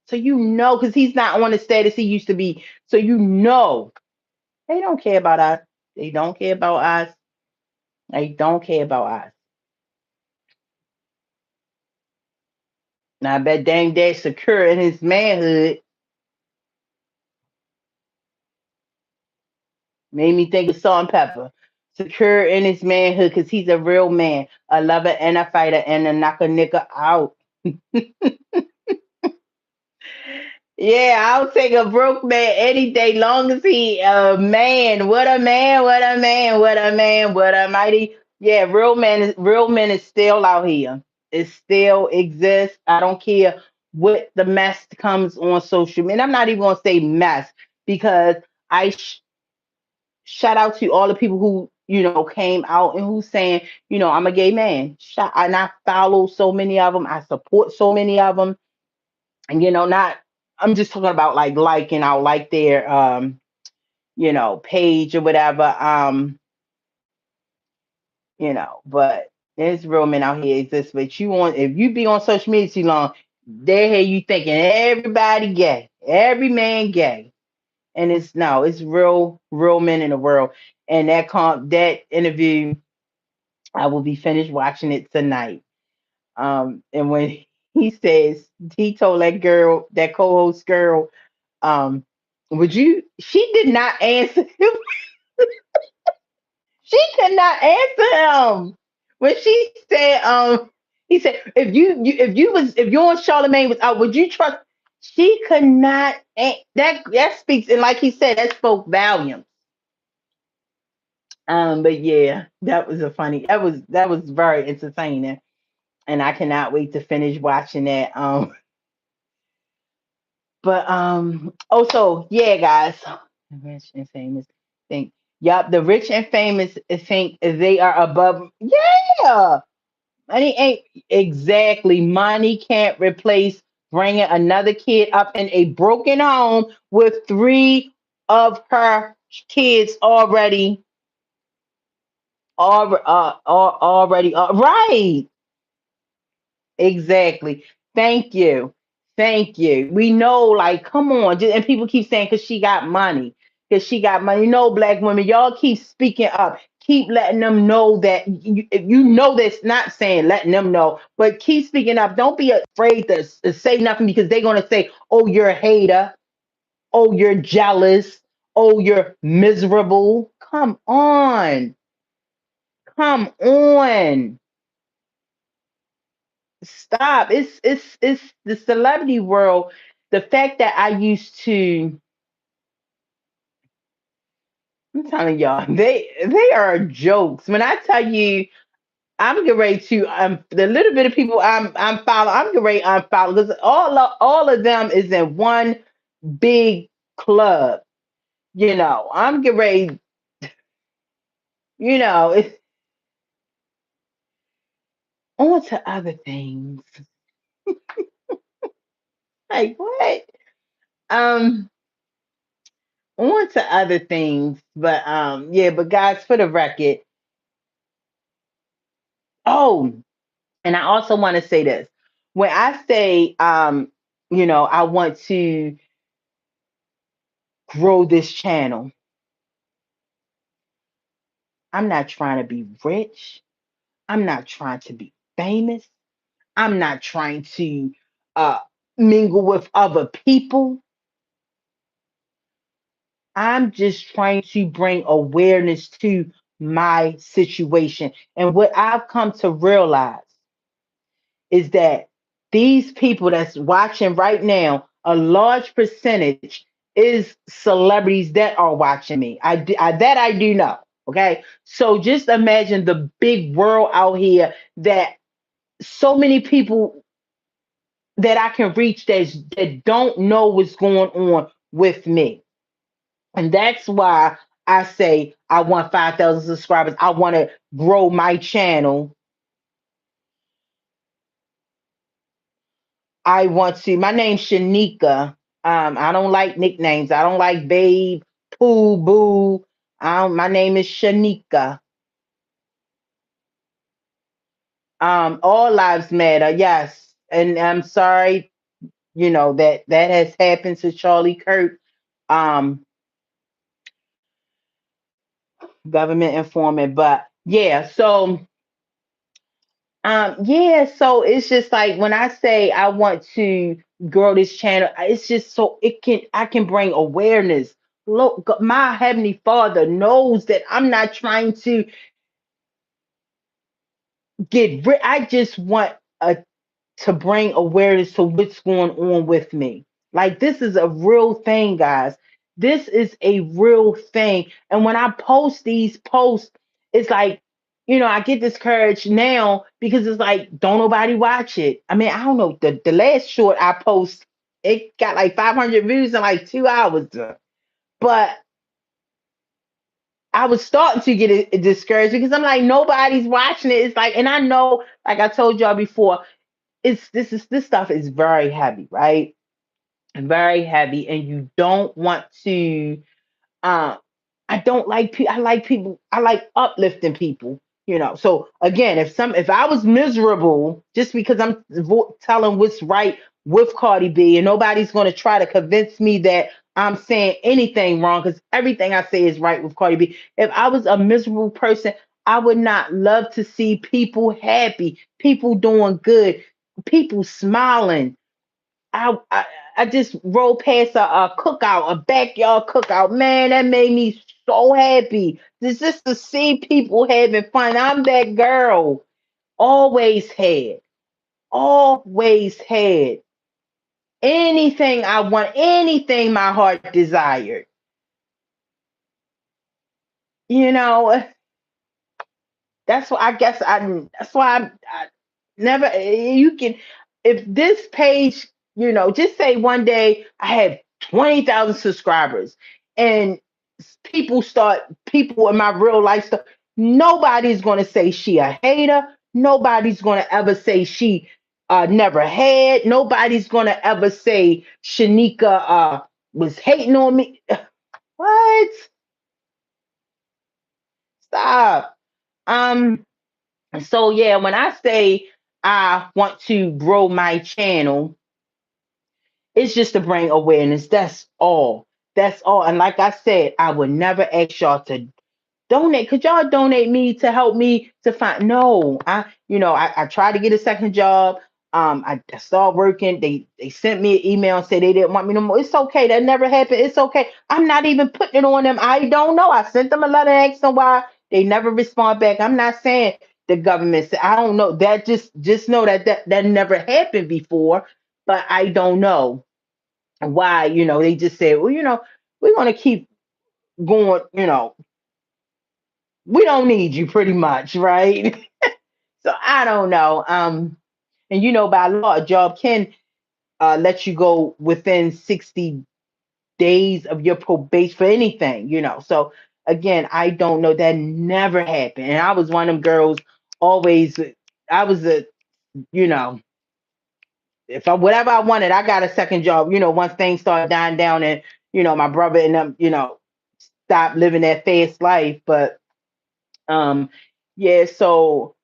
So because he's not on the status he used to be. So they don't care about us. They don't care about us. They don't care about us. Now I bet Dame Dash secure in his manhood. Made me think of Salt and Pepper. Secure in his manhood because he's a real man, a lover and a fighter, and a knock a nigga out. Yeah, I'll take a broke man any day, long as he a man. What a man! What a man! What a man! What a mighty! Yeah, real men is still out here. It still exists. I don't care what the mess comes on social media. And I'm not even gonna say mess because I shout out to all the people who came out and who's saying I'm a gay man. And I follow so many of them. I support so many of them, and not. I'm just talking about like liking out like their page or whatever. But there's real men out here exist. But if you be on social media too long, they hear you thinking everybody gay, every man gay. And it's no, it's real men in the world. And that interview, I will be finished watching it tonight. And when he told that girl, that co-host girl, um, would you? She did not answer him. She could not answer him when she said, he said, if you and Charlemagne was out, would you trust? She could not. That speaks, and like he said, that spoke volumes. But yeah, that was very entertaining, and I cannot wait to finish watching that. But also, yeah, guys, rich and famous think, yup, the rich and famous think they are above. Yeah, money ain't exactly. Money can't replace bringing another kid up in a broken home with three of her kids already right. Exactly. Thank you. Thank you. We know, like, come on. And people keep saying, because she got money. Because she got money. No, black women, y'all keep speaking up. Keep letting them know that if you know that's not saying letting them know, but keep speaking up. Don't be afraid to say nothing because they're going to say, oh, you're a hater. Oh, you're jealous. Oh, you're miserable. Come on. Come on. Stop. It's the celebrity world. The fact that I used to, I'm telling y'all, they are jokes. When I tell you, I'm getting ready to the little bit of people I'm following, I'm getting ready to unfollow because all of them is in one big club. I'm getting ready. It's on to other things. Like what? Um, on to other things. But yeah. But guys, for the record. Oh, and I also want to say this. When I say, I want to grow this channel, I'm not trying to be rich. I'm not trying to be famous. I'm not trying to uh, mingle with other people. I'm just trying to bring awareness to my situation. And what I've come to realize is that these people that's watching right now, a large percentage is celebrities that are watching me. That I do know. Okay, so just imagine the big world out here that so many people that I can reach that don't know what's going on with me, and that's why I say I want 5,000 subscribers. I want to grow my channel. I want to. My name's Shanika. I don't like nicknames. I don't like Babe, Pooh, Boo. My name is Shanika. All lives matter. Yes, and I'm sorry. That has happened to Charlie Kirk. Um, Government informant, but yeah. So it's just like when I say I want to grow this channel, it's just so I can bring awareness. Look, my heavenly Father knows that I'm not trying to get rid. I just want to bring awareness to what's going on with me. Like this is a real thing, guys. This is a real thing. And when I post these posts, it's like, I get discouraged now because it's like, don't nobody watch it. I mean, I don't know. The last short I post, it got like 500 views in like 2 hours. But I was starting to get discouraged because I'm like, nobody's watching it. It's like, and I know, like I told y'all before, this stuff is very heavy, right? Very heavy, and you don't want to. I don't like people. I like people. I like uplifting people. So again, if I was miserable just because I'm telling what's right with Cardi B, and nobody's going to try to convince me that I'm saying anything wrong, because everything I say is right with Cardi B. If I was a miserable person, I would not love to see people happy, people doing good, people smiling. I I just rolled past a cookout, a backyard cookout. Man, that made me so happy. Just to see people having fun. I'm that girl. Always had, always had anything I want, anything my heart desired. You know, That's why I guess That's why I never. You can, if this page, just say one day I have 20,000 subscribers, and people in my real life stuff. Nobody's gonna say she a hater. Nobody's gonna ever say she never had. Nobody's gonna ever say Shanika was hating on me. What? Stop. Um. So yeah, when I say I want to grow my channel, it's just to bring awareness. That's all. That's all. And like I said, I would never ask y'all to donate. Could y'all donate me to help me to find? No, I tried to get a second job. I started working. They sent me an email and said they didn't want me no more. It's okay. That never happened. It's okay. I'm not even putting it on them. I don't know. I sent them a letter asking why they never respond back. I'm not saying the government said. I don't know. That just know that never happened before. But I don't know why. They just said, well, we're gonna keep going. We don't need you, pretty much, right? So I don't know. And by law, a job can let you go within 60 days of your probation for anything. So again, I don't know. That never happened. And I was one of them girls always. I was you know, if I whatever I wanted, I got a second job. Once things started dying down, and my brother and them, stopped living that fast life. But um, yeah. So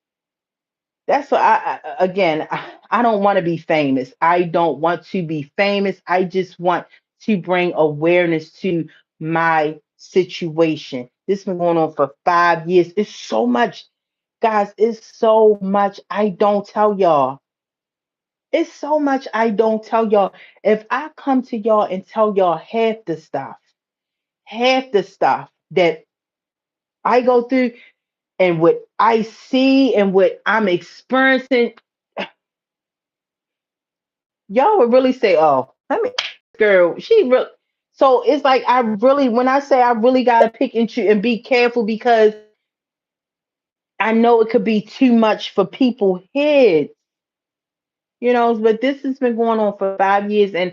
that's what again, I don't want to be famous. I don't want to be famous. I just want to bring awareness to my situation. This has been going on for 5 years. It's so much, guys. It's so much I don't tell y'all. It's so much I don't tell y'all. If I come to y'all and tell y'all half the stuff that I go through and what I see and what I'm experiencing, y'all would really say, "Oh, let me, girl, she real." So it's like I really, when I say I really gotta pick and choose and be careful, because I know it could be too much for people heads, But this has been going on for 5 years, and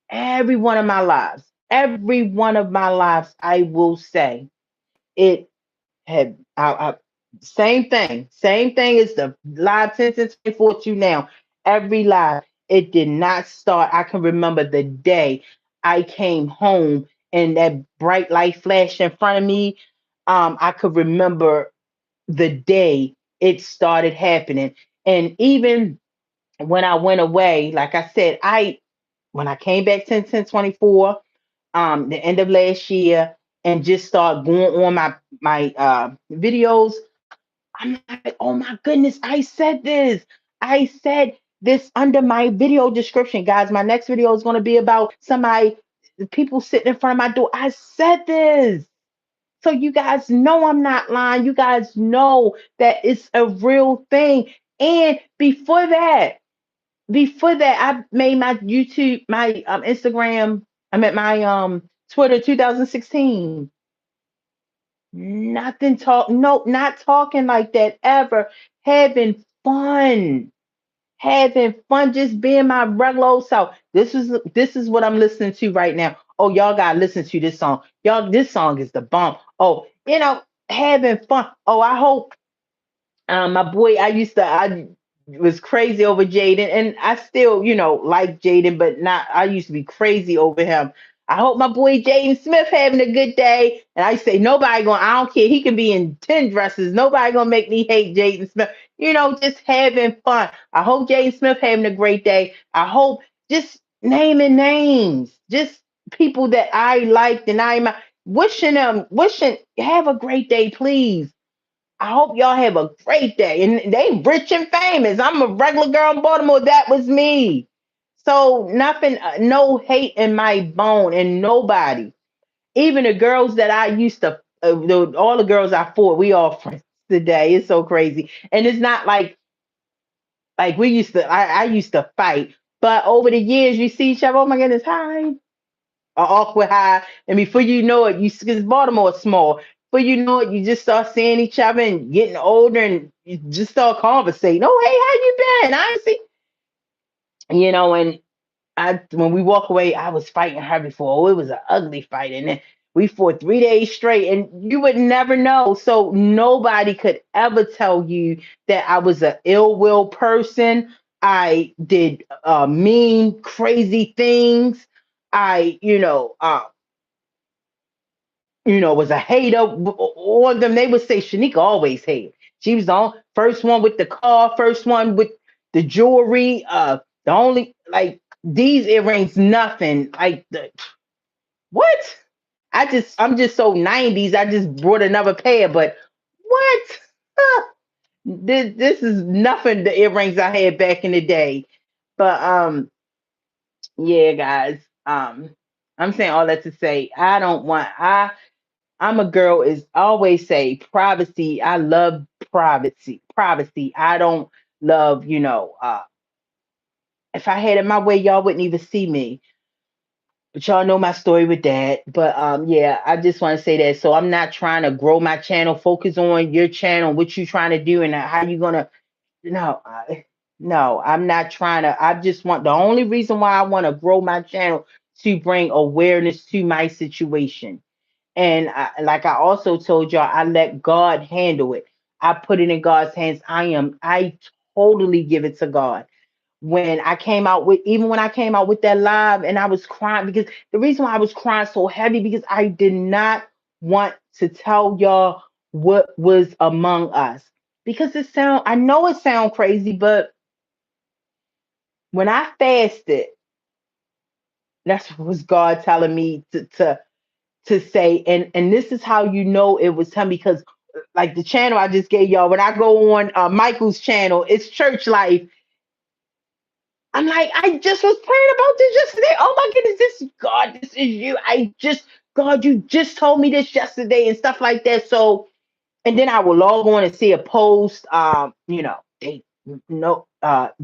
every one of my lives, every one of my lives, I will say it had same thing as the live 10 since 24 to now. Every live, it did not start. I can remember the day I came home and that bright light flashed in front of me. I could remember the day it started happening. And even when I went away, like I said, when I came back 10/10/24, the end of last year, and just start going on my videos, I'm like, oh my goodness, I said this. I said this under my video description, guys. My next video is going to be about people sitting in front of my door. I said this. So you guys know I'm not lying. You guys know that it's a real thing. And before that, I made my YouTube, my Instagram, I meant my Twitter 2016. Nothing talk, no, not talking like that ever. Having fun. Having fun, just being my regular old self. This is what I'm listening to right now. Oh, y'all gotta listen to this song. Y'all, this song is the bomb. Oh, having fun. Oh, I hope my boy, I was crazy over Jaden, and I still, like Jaden, but not. I used to be crazy over him. I hope my boy Jaden Smith having a good day. And I say nobody going. I don't care. He can be in 10 dresses. Nobody gonna make me hate Jaden Smith. Just having fun. I hope Jaden Smith having a great day. I hope just naming names, just people that I liked and I'm wishing have a great day, please. I hope y'all have a great day. And they rich and famous. I'm a regular girl in Baltimore. That was me. So nothing, no hate in my bone and nobody. Even the girls that I used to, all the girls I fought, we all friends today. It's so crazy. And it's not like we used to, I used to fight. But over the years, you see each other, oh my goodness, hi, awkward high, and before you know it, because Baltimore is small. Before you know it, you just start seeing each other and getting older, and you just start conversating. Oh, hey, how you been? I see, and I when we walk away, I was fighting her before. Oh, it was an ugly fight, and then we fought 3 days straight, and you would never know. So nobody could ever tell you that I was an ill will person. I did mean, crazy things. I, was a hater on them. They would say Shanika always hated. She was the first one with the car, first one with the jewelry. The only like these earrings, nothing like the what? I'm just so 90s. I just brought another pair, but what? Huh. This is nothing. The earrings I had back in the day, but yeah, guys. I'm saying all that to say I don't want I'm a girl is always say privacy. I love privacy. Privacy. I don't love, if I had it my way, y'all wouldn't even see me. But y'all know my story with that. But yeah, I just want to say that. So I'm not trying to grow my channel. Focus on your channel, what you trying to do and how you gonna no, no, I'm not trying to. I just want the only reason why I want to grow my channel to bring awareness to my situation. And like I also told y'all, I let God handle it. I put it in God's hands. I totally give it to God. Even when I came out with that live and I was crying, because the reason why I was crying so heavy, because I did not want to tell y'all what was among us. Because I know it sound crazy, but when I fasted, that's what was God telling me to say, and this is how you know it was him, because like the channel I just gave y'all, when I go on Michael's channel, it's church life. I'm like, I just was praying about this yesterday. Oh my goodness, this God, this is you. God, you just told me this yesterday and stuff like that. So and then I will log on and see a post. They no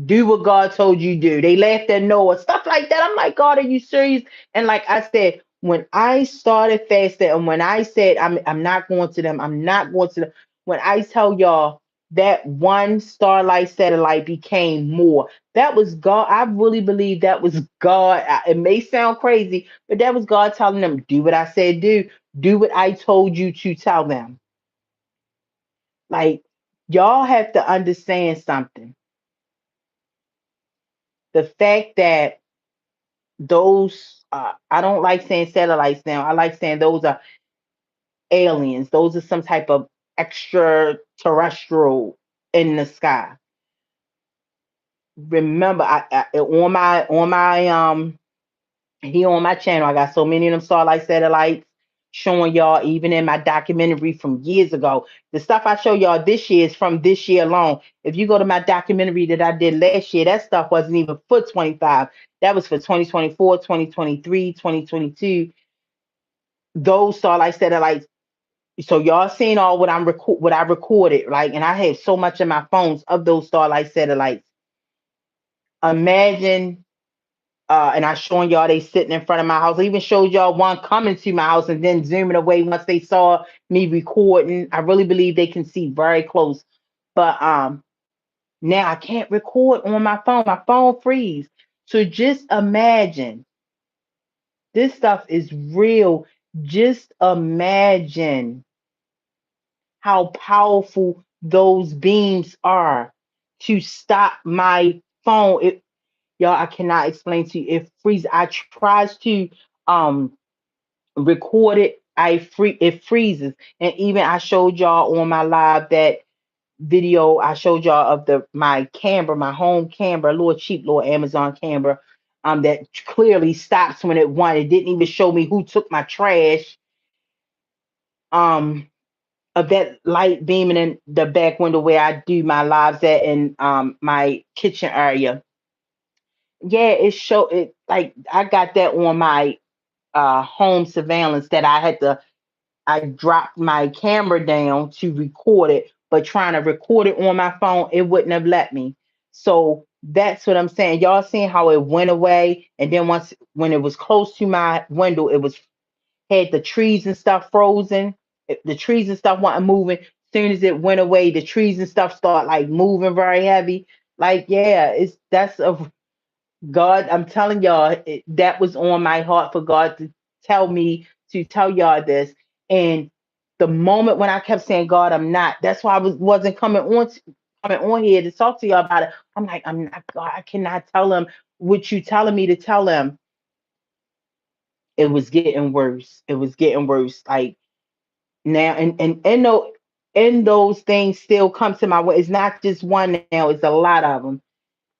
do what God told you to do. They laughed at Noah, stuff like that. I'm like, God, are you serious? And like I said, when I started fasting, and when I said I'm not going to them, I'm not going to them. When I tell y'all that one starlight satellite became more, that was God. I really believe that was God. It may sound crazy, but that was God telling them, do what I said, do what I told you to tell them. Like, y'all have to understand something. The fact that I don't like saying satellites now. I like saying those are aliens. Those are some type of extraterrestrial in the sky. Remember, on my here on my channel, I got so many of them starlight satellites showing y'all, even in my documentary from years ago. The stuff I show y'all this year is from this year alone. If you go to my documentary that I did last year, that stuff wasn't even for 25. That was for 2024, 2023, 2022. Those starlight satellites. So y'all seen all what I recorded, like, and I have so much in my phones of those starlight satellites. Imagine and I showing y'all they sitting in front of my house. I even showed y'all one coming to my house and then zooming away once they saw me recording. I really believe they can see very close. But now I can't record on my phone. My phone freeze. So just imagine this stuff is real. Just imagine how powerful those beams are to stop my phone. Y'all, I cannot explain to you. It freezes. I tries to um recorded, it freezes. And even I showed y'all on my live that video I showed y'all of the my camera, my home camera, a little cheap little Amazon camera, that clearly stops when it won. It didn't even show me who took my trash. Um, of that light beaming in the back window where I do my lives at in my kitchen area. Yeah, it showed it like I got that on my home surveillance that I dropped my camera down to record it, but trying to record it on my phone, it wouldn't have let me. So that's what I'm saying. Y'all seeing how it went away, and then once when it was close to my window, it was had the trees and stuff frozen. The trees and stuff weren't moving. Soon as it went away, the trees and stuff start like moving very heavy. Like yeah, it's that's a God, I'm telling y'all, that was on my heart for God to tell me to tell y'all this. And the moment when I kept saying, God, I'm not, that's why I wasn't coming on here to talk to y'all about it. I'm like, I'm not God, I cannot tell him what you telling me to tell him. It was getting worse. It was getting worse. Like now and those things still come to my way. It's not just one now, it's a lot of them.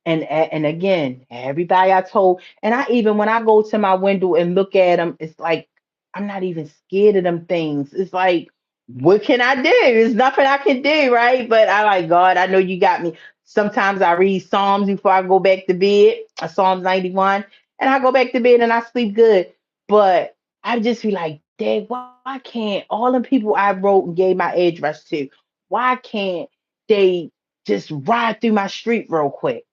And again, everybody I told, and I even when I go to my window and look at them, it's like I'm not even scared of them things. It's like, what can I do? There's nothing I can do, right? But I like God. I know you got me. Sometimes I read Psalms before I go back to bed, Psalms 91, and I go back to bed and I sleep good. But I just be like, Dad, why can't all the people I wrote and gave my address to, why can't they just ride through my street real quick?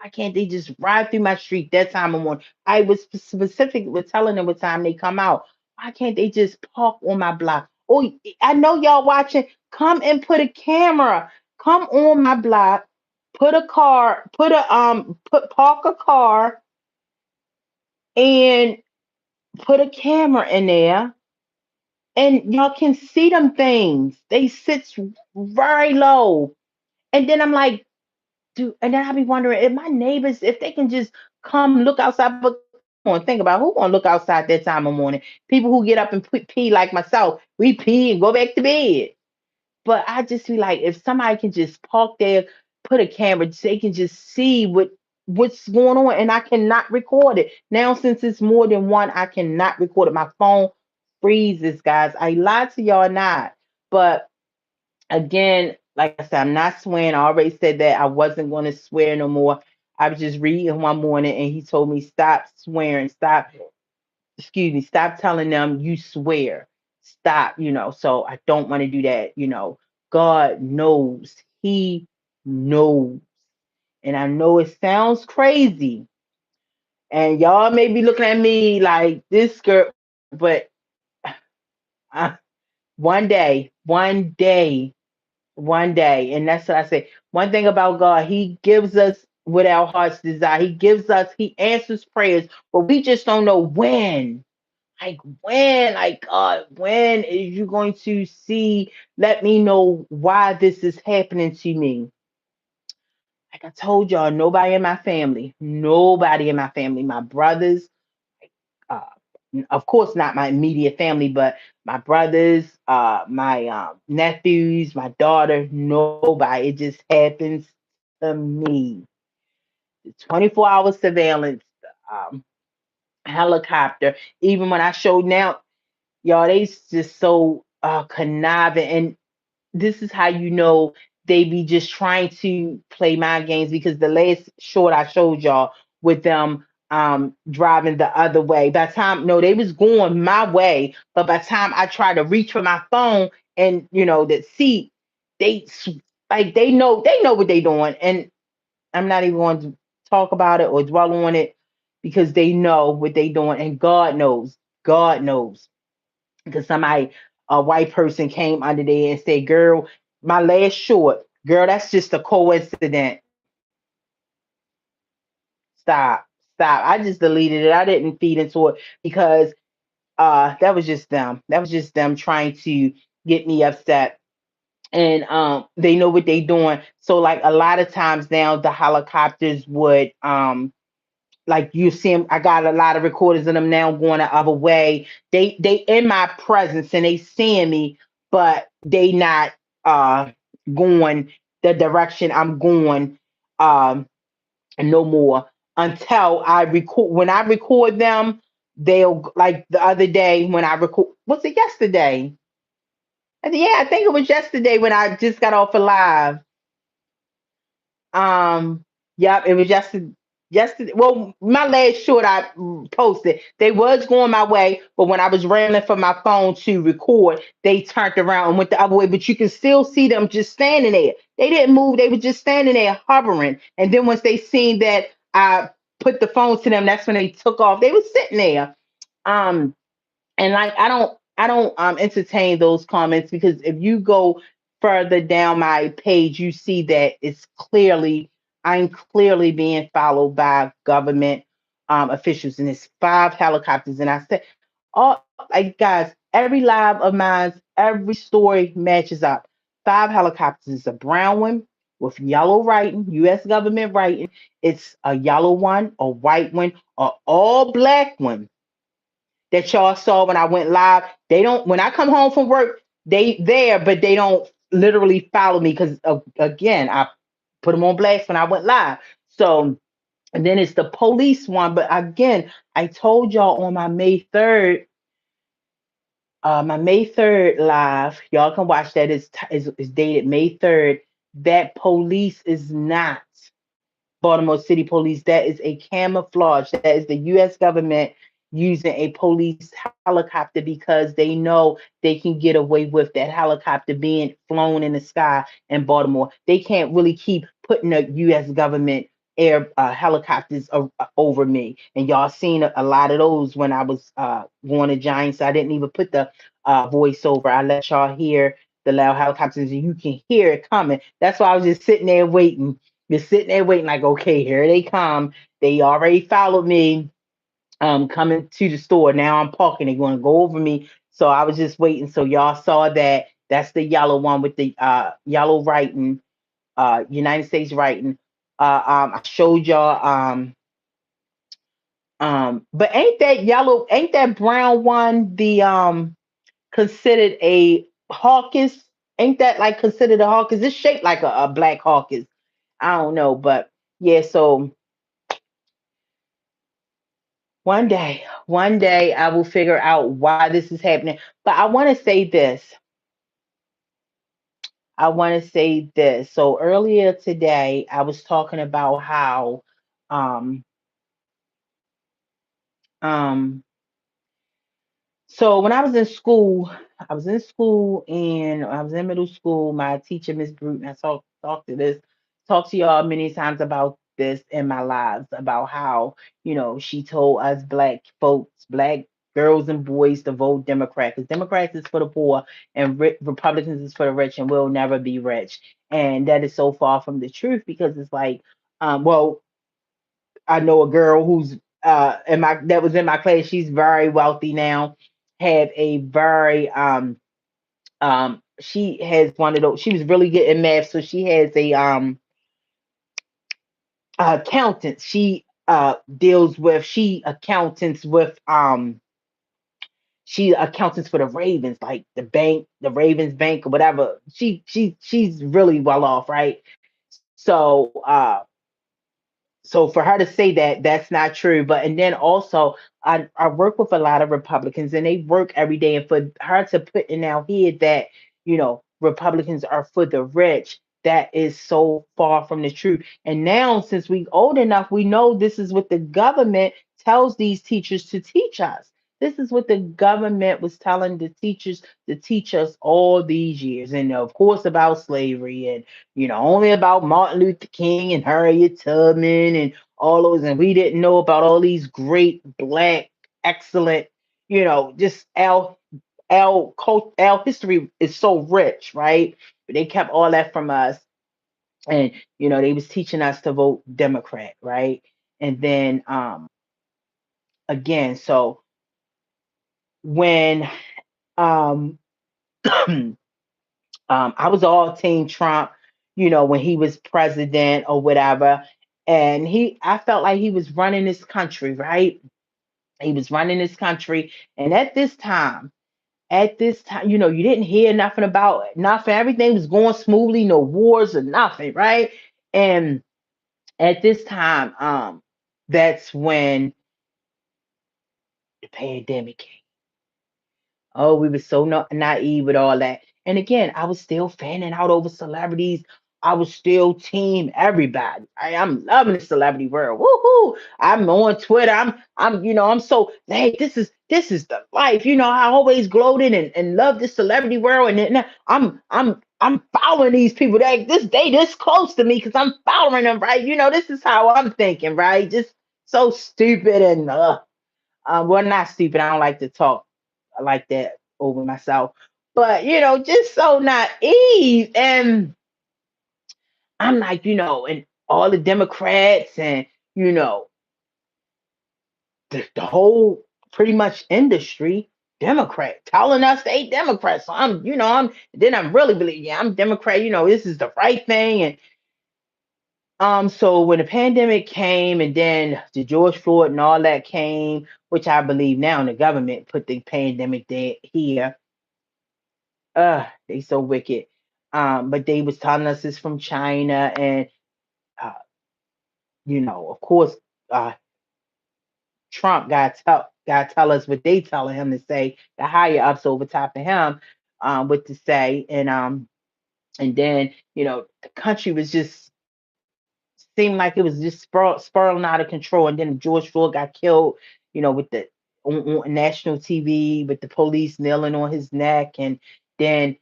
Why can't they just ride through my street that time of morning? I was specific with telling them what time they come out. Why can't they just park on my block? Oh, I know y'all watching. Come and put a camera. Come on my block. Put a car. Put park a car and put a camera in there, and y'all can see them things. They sit very low, and then I'm like, dude, and then I'll be wondering if my neighbors, if they can just come look outside. But come on, think about who gonna look outside that time of morning. People who get up and pee like myself, we pee and go back to bed. But I just feel like if somebody can just park there, put a camera, they can just see what's going on, and I cannot record it. Now, since it's more than one, I cannot record it. My phone freezes, guys. I lied to y'all not, but again, like I said, I'm not swearing. I already said that I wasn't going to swear no more. I was just reading one morning and he told me, stop swearing, stop, excuse me, stop telling them you swear. Stop, so I don't want to do that. God knows. He knows. And I know it sounds crazy. And y'all may be looking at me like this girl, but uh, one day, and that's what I say. One thing about God, He gives us what our hearts desire. He answers prayers, but we just don't know when. Like God, when is you going to see? Let me know why this is happening to me. Like I told y'all, nobody in my family, my brothers, uh, of course not my immediate family, but my brothers, my nephews, my daughter, nobody. It just happens to me. The 24-hour surveillance, um, helicopter. Even when I showed now, y'all, they just so conniving, and this is how you know they be just trying to play mind games, because the last short I showed y'all with them driving the other way. By the time no, they was going my way, but by the time I tried to reach for my phone and the seat, they like they know what they doing, and I'm not even going to talk about it or dwell on it because they know what they doing, and God knows. God knows because somebody, a white person, came under there and said, "Girl, my last short, girl, that's just a coincidence." Stop, stop. I just deleted it. I didn't feed into it because that was just them. That was just them trying to get me upset. And they know what they doing. So like a lot of times now the helicopters would like you see them, I got a lot of recordings of them now going the other way. They in my presence and they seeing me, but they not uh going the direction I'm going no more until I record. When I record them, they'll, like the other day when I record, was it yesterday? Yeah, I think it was yesterday when I just got off a live. Um, yep, it was yesterday. Well, my last short I posted, they was going my way, but when I was rambling from my phone to record, they turned around and went the other way. But you can still see them just standing there. They didn't move. They were just standing there hovering. And then once they seen that I put the phone to them, that's when they took off. They were sitting there. Um, and like I don't entertain those comments, because if you go further down my page, you see that I'm clearly being followed by government officials, and it's 5 helicopters. And I said, all, like, guys, every live of mine, every story matches up. 5 helicopters. It's a brown one with yellow writing, U.S. government writing. It's a yellow one, a white one, a all black one that y'all saw when I went live. They don't, when I come home from work, they there, but they don't literally follow me because, again, I put them on blast when I went live. So, and then it's the police one. But again, I told y'all on my May 3rd live, y'all can watch that. Is dated May 3rd. That police is not Baltimore City Police. That is a camouflage. That is the U.S. government using a police helicopter because they know they can get away with that helicopter being flown in the sky in Baltimore. They can't really keep putting the U.S. government air helicopters over me. And y'all seen a lot of those when I was going to Giants. I didn't even put the voiceover. I let y'all hear the loud helicopters, and you can hear it coming. That's why I was just sitting there waiting, like, okay, here they come. They already followed me, coming to the store. Now I'm parking. They're going to go over me. So I was just waiting. So y'all saw that. That's the yellow one with the yellow writing, United States writing. I showed y'all. But ain't that brown one the considered a hawkers? Ain't that like considered a hawkers? It's shaped like a black hawkers. I don't know, but yeah. So one day I will figure out why this is happening. But I want to say this. So earlier today, I was talking about how um um so when I was in school and I was in middle school. My teacher, Miss Bruton, I talked to y'all many times about this in my lives, about how, she told us black folks, black girls and boys, to vote Democrat, because Democrats is for the poor and Republicans is for the rich, and we'll never be rich. And that is so far from the truth, because it's like, well, I know a girl who's in my that was in my class. She's very wealthy now. Had a very she has one of those. She was really good in math, so she has a accountant. She accountants with she accountants for the Ravens, like the bank, the Ravens bank or whatever. She's really well off, right? So for her to say that, that's not true. But and then also, I work with a lot of Republicans, and they work every day. And for her to put in our head that, Republicans are for the rich, that is so far from the truth. And now, since we old enough, we know this is what the government tells these teachers to teach us. This is what the government was telling the teachers to teach us all these years. And of course, about slavery, and only about Martin Luther King and Harriet Tubman and all those. And we didn't know about all these great black, excellent, just our history is so rich, right? But they kept all that from us. And, they was teaching us to vote Democrat, right? And then again, so when um I was all team Trump, when he was president or whatever. and I felt like he was running this country, right? He was running this country, and at this time, you didn't hear nothing about nothing. Everything was going smoothly, no wars or nothing, right? And at this time, that's when the pandemic came. Oh, we were so naive with all that. And again, I was still fanning out over celebrities. I was still team everybody. I'm loving the celebrity world. Woohoo! I'm on Twitter. I'm so hey, this is the life. I always gloated and loved the celebrity world. And then I'm following these people. They this close to me because I'm following them, right? This is how I'm thinking, right? Just so stupid and well, not stupid. I don't like to talk like that over myself, but just so naive. And I'm like, and all the Democrats and you know the whole pretty much industry Democrat telling us they Democrats. So I'm really believe, yeah, I'm Democrat. This is the right thing. And so when the pandemic came and then the George Floyd and all that came, which I believe now the government put the pandemic there here. They so wicked. But they was telling us it's from China, and uh, of course, uh, Trump got tell us what they telling him to say. The higher ups over top of him, what to say, and then the country was just seemed like it was just spiraling out of control. And then George Floyd got killed, with the on national TV with the police kneeling on his neck. And then,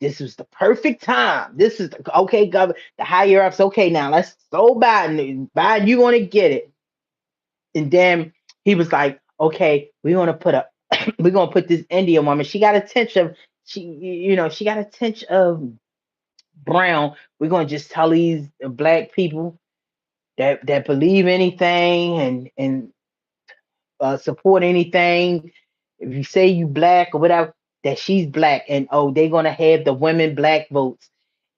this was the perfect time. This is okay, governor, the higher ups. Okay, now let's go Biden. Biden, you want to get it. And then he was like, okay, we're gonna put this Indian woman. She got a tinge of she got a tinge of brown. We're gonna just tell these black people that believe anything and support anything. If you say you black or whatever, that she's black, and oh, they're gonna have the women black votes.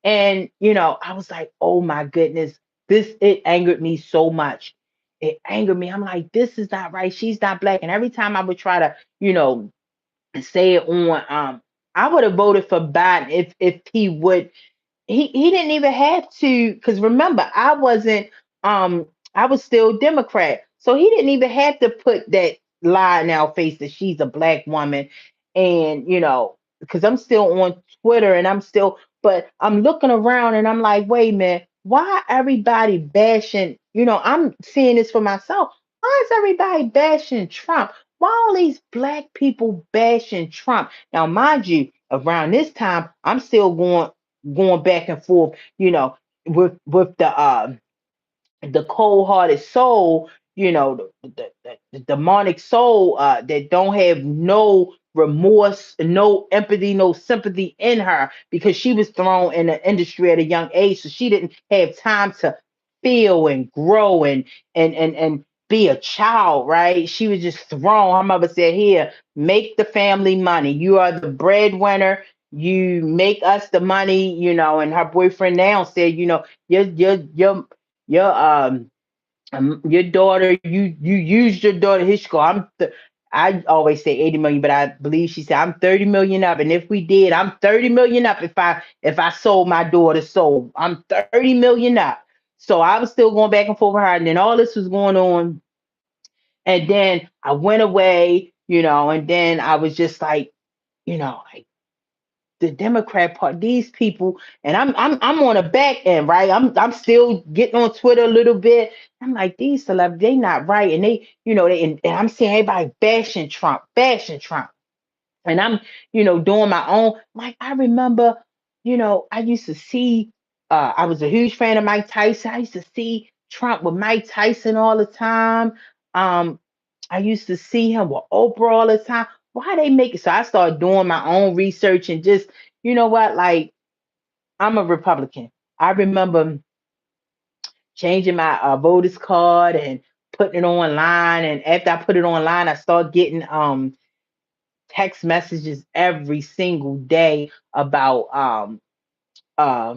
And I was like, oh my goodness, it angered me so much. It angered me. I'm like, this is not right. She's not black. And every time I would try to, say it on, I would have voted for Biden if he would. He didn't even have to, because remember, um I was still Democrat, so he didn't even have to put that lie in our face that she's a black woman. And because I'm still on Twitter, and but I'm looking around and I'm like, wait a minute, why everybody bashing? I'm seeing this for myself. Why is everybody bashing Trump? Why all these black people bashing Trump? Now, mind you, around this time, I'm still going back and forth, with the cold-hearted soul, the demonic soul that don't have no remorse, no empathy, no sympathy in her, because she was thrown in the industry at a young age, so she didn't have time to feel and grow and be a child, right? She was just thrown. Her mother said, "Here, make the family money. You are the breadwinner. You make us the money." And her boyfriend now said, your daughter, you used your daughter. His school. I always say 80 million, but I believe she said I'm 30 million up. And if we did, I'm 30 million up if I sold my daughter's soul. I'm 30 million up. So I was still going back and forth with her. And then all this was going on. And then I went away, and then I was just like, like the Democrat part, these people, and I'm on the back end, right? I'm still getting on Twitter a little bit. I'm like, these celebrities, they not right. And and I'm seeing everybody bashing Trump. And I'm, doing my own. Like I remember, I used to see I was a huge fan of Mike Tyson. I used to see Trump with Mike Tyson all the time. Um, I used to see him with Oprah all the time. Why they make it? So I started doing my own research and just, what, like I'm a Republican. I remember changing my voters card and putting it online. And after I put it online, I started getting text messages every single day about uh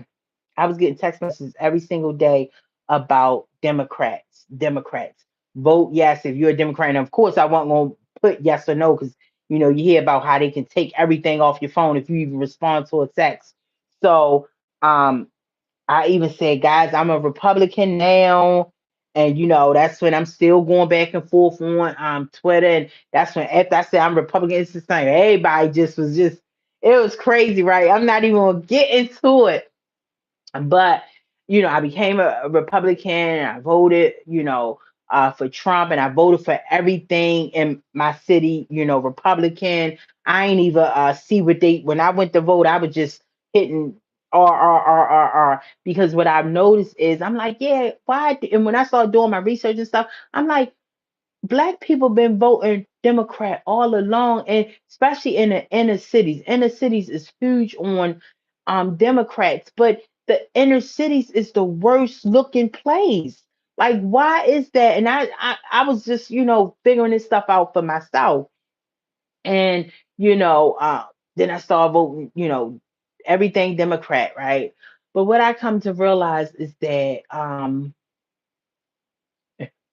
I was getting text messages every single day about Democrats. Vote yes if you're a Democrat. And of course, I wasn't going to put yes or no because, you hear about how they can take everything off your phone if you even respond to a text. So I even said, guys, I'm a Republican now. And that's when I'm still going back and forth on Twitter. And that's when after I said I'm Republican, it's the same. Everybody just it was crazy, right? I'm not even gonna get into it. But I became a Republican. And I voted, for Trump, and I voted for everything in my city. Republican. I ain't even see what they when I went to vote. I was just hitting R because what I've noticed is I'm like, yeah, why? And when I started doing my research and stuff, I'm like, Black people been voting Democrat all along, and especially in the inner cities. Inner cities is huge on Democrats, but the inner cities is the worst looking place. Like, why is that? And I was just figuring this stuff out for myself, and then I started voting, everything Democrat, right? But what I come to realize is that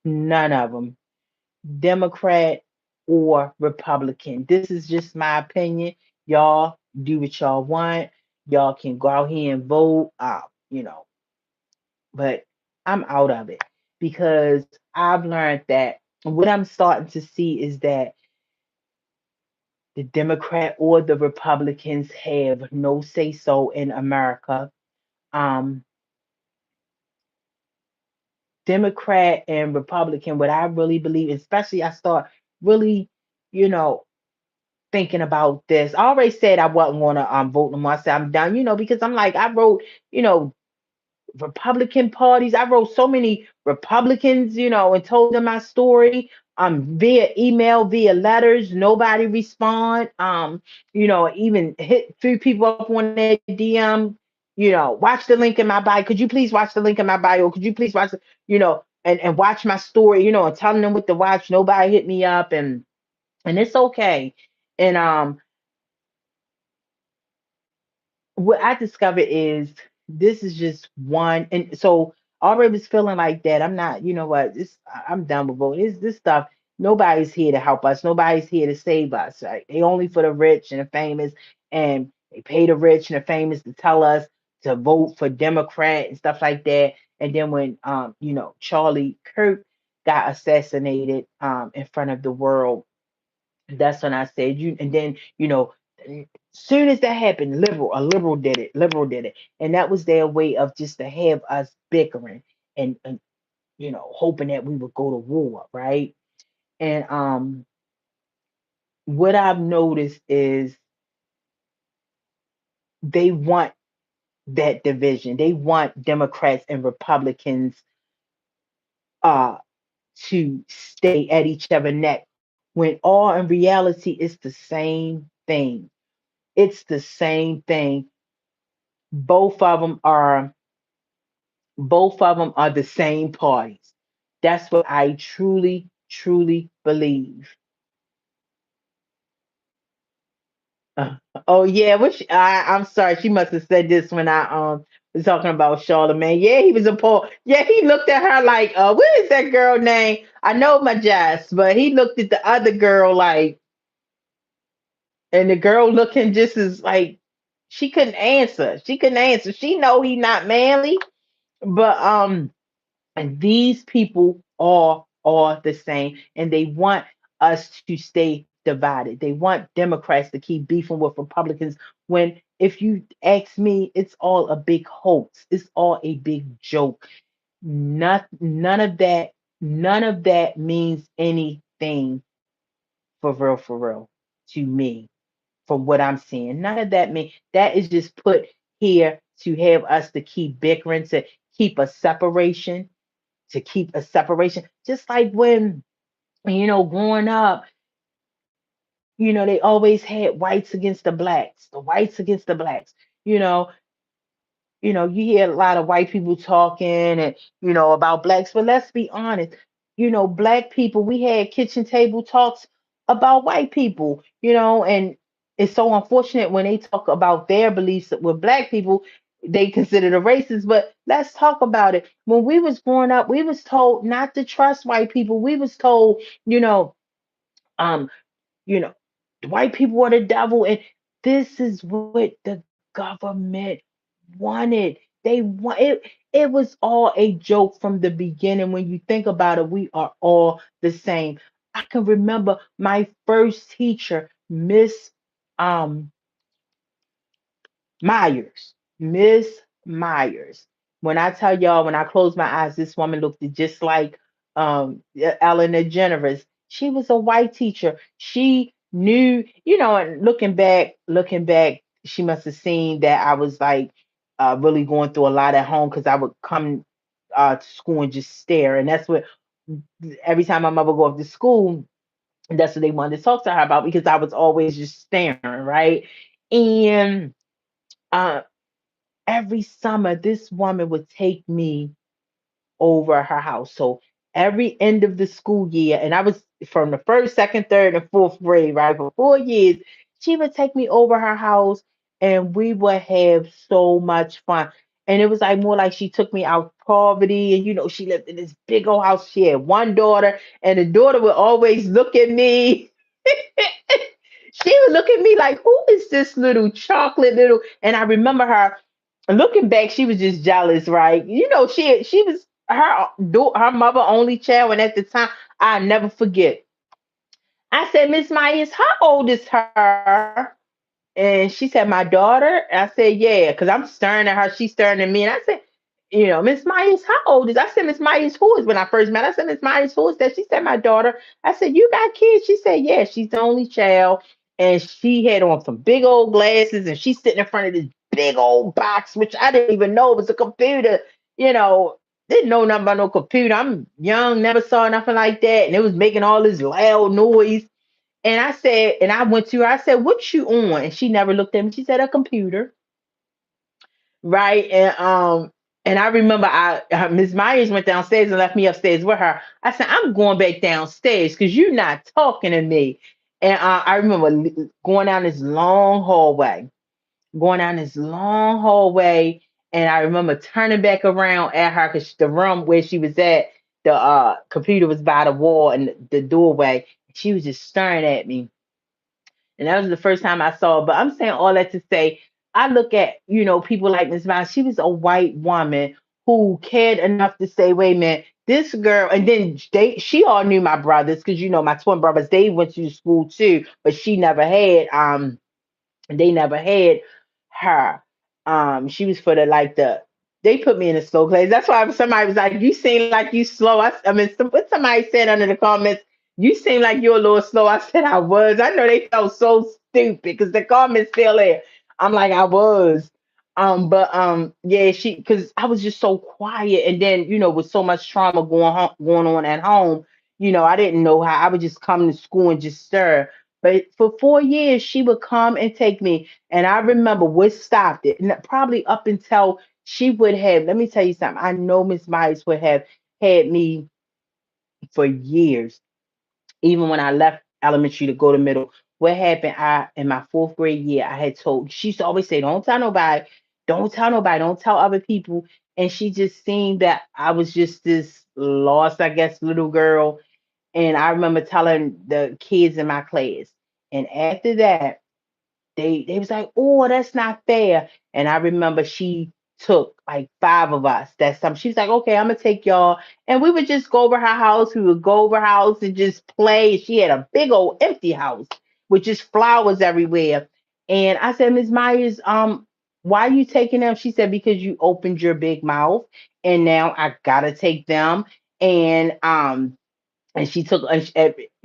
none of them Democrat or Republican. This is just my opinion. Y'all do what y'all want. Y'all can go out here and vote, but I'm out of it because I've learned that what I'm starting to see is that the Democrat or the Republicans have no say so in America. Um, Democrat and Republican, what I really believe, especially I start really, you know, thinking about this. I already said I wasn't gonna vote no more. I said I'm done, because I'm like I wrote, you know, Republican parties. I wrote so many Republicans, and told them my story via email, via letters. Nobody respond. Even hit three people up on their DM. Watch the link in my bio. Could you please watch the link in my bio? Could you please watch, and watch my story, and telling them what to watch. Nobody hit me up, and it's okay. And what I discovered is this is just one, and so already was feeling like that. I'm not, what, I'm done with voting. This stuff. Nobody's here to help us. Nobody's here to save us. Right? They only for the rich and the famous, and they pay the rich and the famous to tell us to vote for Democrat and stuff like that. And then when Charlie Kirk got assassinated in front of the world, that's when I said you, and then soon as that happened, a liberal did it, and that was their way of just to have us bickering and hoping that we would go to war, right? And what I've noticed is they want that division. They want Democrats and Republicans uh to stay at each other neck when all in reality it's the same thing. It's the same thing. both of them are both of them are the same parties. That's what I truly believe. Uh, oh yeah, I'm sorry, she must have said this when I was talking about Charlemagne. Yeah, he was a poor. Yeah, he looked at her like, what is that girl name? I know my Jess, but he looked at the other girl like, and the girl looking just as like she couldn't answer. She couldn't answer. She know he not manly, but and these people are the same, and they want us to stay divided. They want Democrats to keep beefing with Republicans. When, if you ask me, it's all a big hoax. It's all a big joke. None of that. None of that means anything for real to me. From what I'm seeing, none of that mean that is just put here to have us to keep bickering, to keep a separation to keep a separation. Just like when, growing up, they always had whites against the blacks, the whites against the blacks. You know, you hear a lot of white people talking and about blacks, but let's be honest, black people, we had kitchen table talks about white people, and it's so unfortunate when they talk about their beliefs with black people. they considered a racist. But let's talk about it. When we was growing up, we was told not to trust white people. We was told, you know, um, you know, the white people are the devil, and this is what the government wanted. They want it. It was all a joke from the beginning. When you think about it, we are all the same. I can remember my first teacher, Miss um Myers. Miss Myers. When I tell y'all, when I close my eyes, this woman looked just like Ellen DeGeneres. She was a white teacher. She knew, and looking back, she must have seen that I was like really going through a lot at home because I would come to school and just stare. And that's what every time my mother go off to school, that's what they wanted to talk to her about because I was always just staring, right? And uh, every summer this woman would take me over her house. So every end of the school year, and I was from the first, second, third, and fourth grade, right? For 4 years, she would take me over her house and we would have so much fun. And it was like more like she took me out of poverty. And she lived in this big old house. She had one daughter, and the daughter would always look at me. She would look at me like, who is this little chocolate little? And I remember her looking back, she was just jealous, right? She was her mother only child, and at the time, I never forget. I said, Miss Myers, how old is her? And she said, my daughter. I said, yeah, because I'm staring at her, she's staring at me, and I said, Miss Myers, how old is? I said, Miss Myers, who is? When I first met, I said, Miss Myers, who is that? She said, my daughter. I said, you got kids? She said, yeah, she's the only child, and she had on some big old glasses, and she's sitting in front of this big old box, which I didn't even know was a computer. You know, didn't know nothing about no computer. I'm young, never saw nothing like that, and it was making all this loud noise. And I said, and I went to her, I said, what you on? And she never looked at me. She said, a computer. Right. And I remember Miss Myers went downstairs and left me upstairs with her. I said, I'm going back downstairs because you're not talking to me. And I remember going down this long hallway, and I remember turning back around at her because the room where she was at, the computer was by the wall and the doorway. She was just staring at me, and that was the first time I saw her. But I'm saying all that to say, I look at, people like Miss Vine. She was a white woman who cared enough to say, wait a minute, this girl, and then she all knew my brothers, because my twin brothers, they went to school too, but she never had they never had her. She was for they put me in a slow class. That's why somebody was like, "You seem like you slow." I mean, what somebody said under the comments, "You seem like you're a little slow." I said I was. I know they felt so stupid because the comments still there. I'm like I was. But yeah, because I was just so quiet, and then with so much trauma going on at home, I didn't know how. I would just come to school and just stir. But for 4 years, she would come and take me. And I remember what stopped it. And probably up until she would have, let me tell you something. I know Miss Myers would have had me for years, even when I left elementary to go to middle. What happened? In my fourth grade year, I had told, she used to always say, don't tell nobody, don't tell nobody, don't tell other people. And she just seen that I was just this lost, I guess, little girl. And I remember telling the kids in my class. And after that, they was like, oh, that's not fair. And I remember she took like five of us. That's some. She was like, okay, I'm gonna take y'all, and we would just go over her house. We would go over her house and just play. She had a big old empty house with just flowers everywhere. And I said, Miss Myers, why are you taking them? She said, because you opened your big mouth, and now I gotta take them. And she took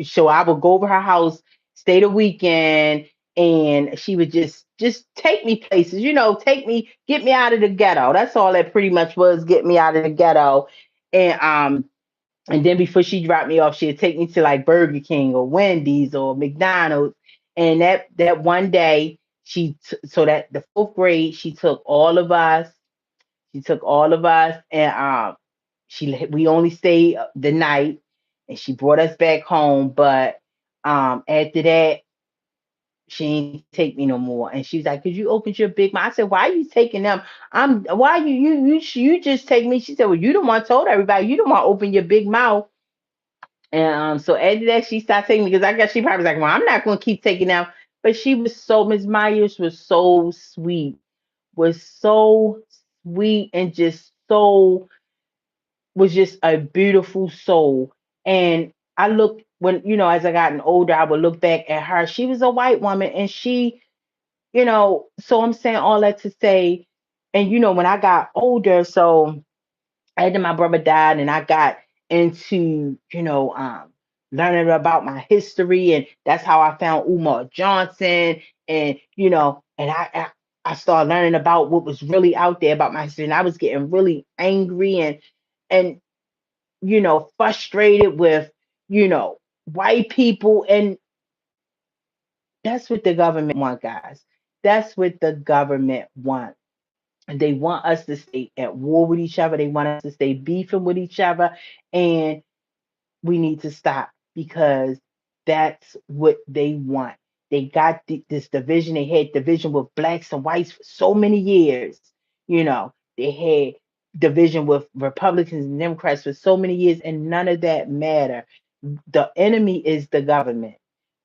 so I would go over her house, stay the weekend, and she would just take me places, take me, get me out of the ghetto. That's all that pretty much was, get me out of the ghetto. And um and then before she dropped me off, she'd take me to like Burger King or Wendy's or McDonald's. And that one day, so that the fourth grade, she took all of us, and we only stayed the night, and she brought us back home. But after that, she ain't take me no more. And she was like, "Could you open your big mouth?" I said, "Why are you taking them? I'm why you just take me?" She said, "Well, you the one told everybody. You the one open your big mouth." And so after that, she stopped taking me because I guess she probably was like, "Well, I'm not going to keep taking them." But she was so Miss Myers was so sweet, was so sweet, and just so was just a beautiful soul. And I looked when as I gotten older, I would look back at her. She was a white woman, and so I'm saying all that to say, and when I got older, so after my brother died, and I got into, learning about my history, and that's how I found Umar Johnson, and I started learning about what was really out there about my history, and I was getting really angry and frustrated with, you know, white people, and that's what the government want, guys. That's what the government want. They want us to stay at war with each other. They want us to stay beefing with each other. And we need to stop because that's what they want. They got this division. They had division with blacks and whites for so many years. They had division with Republicans and Democrats for so many years, and none of that matter. The enemy is the government.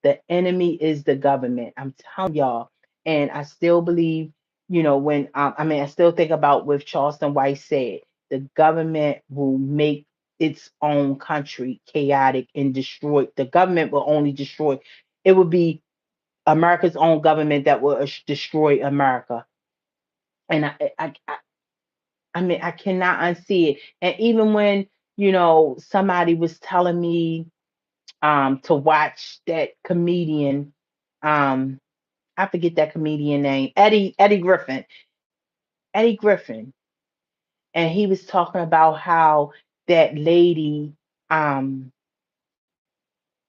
The enemy is the government. I'm telling y'all. And I still believe, when I still think about what Charleston White said. The government will make its own country chaotic and destroy. The government will only destroy. It would be America's own government that will destroy America. And I cannot unsee it. And even when somebody was telling me to watch that comedian, um I forget that comedian name, Eddie Griffin, Eddie Griffin, and he was talking about how that lady, um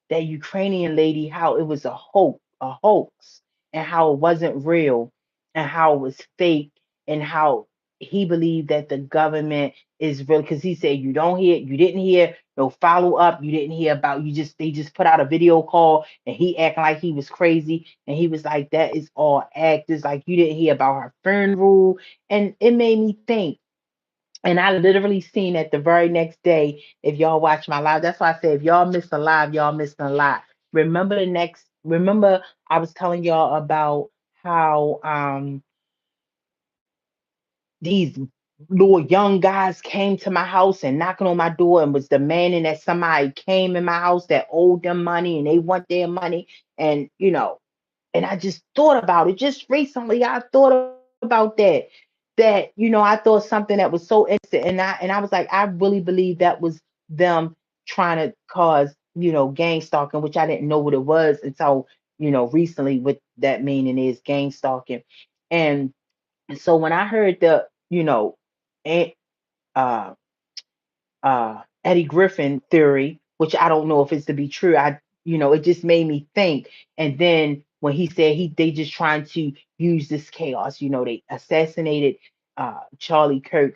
that Ukrainian lady, how it was a hoax, and how it wasn't real, and how it was fake, and how he believed that the government is real because he said you didn't hear no follow up, you didn't hear about they just put out a video call and he acting like he was crazy, and he was like that is all actors, like you didn't hear about her funeral, and it made me think. And I literally seen it the very next day. If y'all watch my live, that's why I said if y'all missed a live, y'all missed a lot. Remember I was telling y'all about how these little young guys came to my house and knocking on my door and was demanding that somebody came in my house that owed them money and they want their money. And and I just thought about it just recently. I thought about that I thought something that was so innocent, and I was like, I really believe that was them trying to cause gang stalking, which I didn't know what it was until recently what that meaning is, gang stalking. And so when I heard the eh, uh Eddie Griffin theory, which I don't know if it's to be true. It just made me think. And then when he said they just trying to use this chaos, they assassinated Charlie Kirk,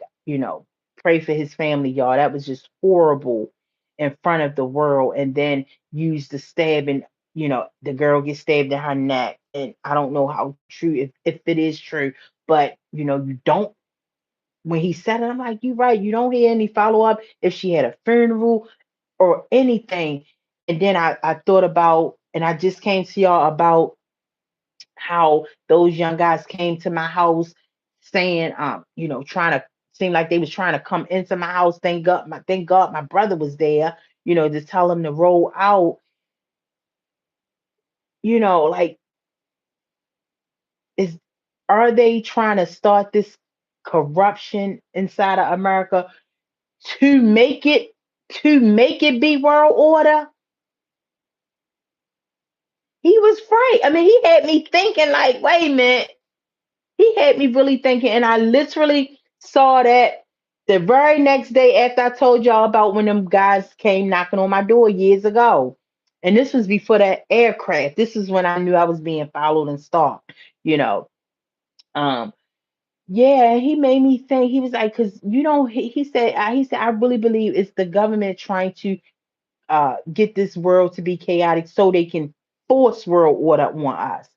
pray for his family, y'all. That was just horrible in front of the world. And then use the stabbing, the girl gets stabbed in her neck. And I don't know how true, if it is true, but you don't when he said it, I'm like, you're right. You don't hear any follow up if she had a funeral or anything. And then I thought about, and I just came to y'all about how those young guys came to my house saying, trying to seem like they was trying to come into my house. Thank God my brother was there, to tell him to roll out, like is are they trying to start this corruption inside of America to make it be world order? He was right. I mean, he had me thinking like, wait a minute. He had me really thinking, and I literally saw that the very next day after I told y'all about when them guys came knocking on my door years ago. And this was before that aircraft. This is when I knew I was being followed and stalked, you know. Um, yeah, he made me think. He was like, because he said, I really believe it's the government trying to get this world to be chaotic so they can force world order on us.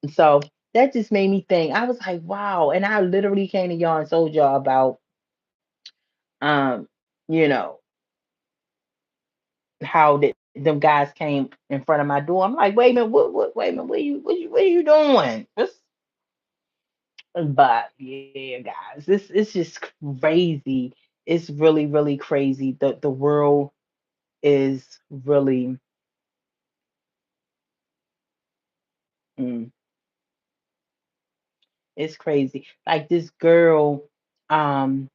So that just made me think. I was like, wow. And I literally came to y'all and told y'all about um, you know, how them guys came in front of my door. I'm like, wait a minute, wait a minute, what are you doing? But yeah, guys, this it's just crazy. It's really, really crazy. The world is really mm, it's crazy. Like this girl um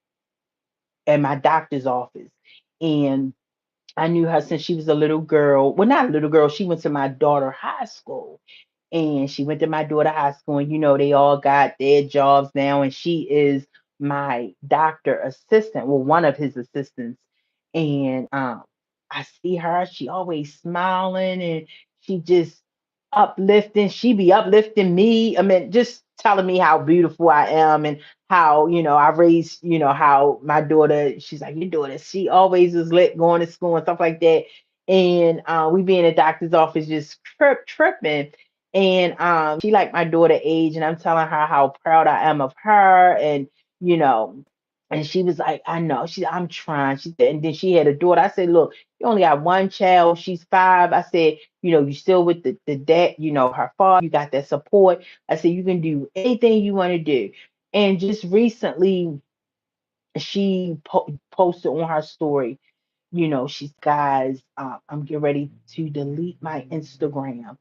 at my doctor's office, and I knew her since she was a little girl. Well, not a little girl, she went to my daughter high school. And she went to my daughter high school, and they all got their jobs now, and she is my doctor assistant, well, one of his assistants. And I see her, she always smiling, and she just uplifting, she be uplifting me. I mean, just telling me how beautiful I am, and how I raised, how my daughter, she's like, your daughter, she always was lit going to school and stuff like that. And we be in the doctor's office just tripping. And she like my daughter age, and I'm telling her how proud I am of her. And you know and she was like, I know. I'm trying. She said, and then she had a daughter. I said, look, you only have one child. She's 5. I said, you still with the dad, her father, you got that support. I said, you can do anything you want to do. And just recently, she posted on her story, she's, guys, I'm getting ready to delete my Instagram.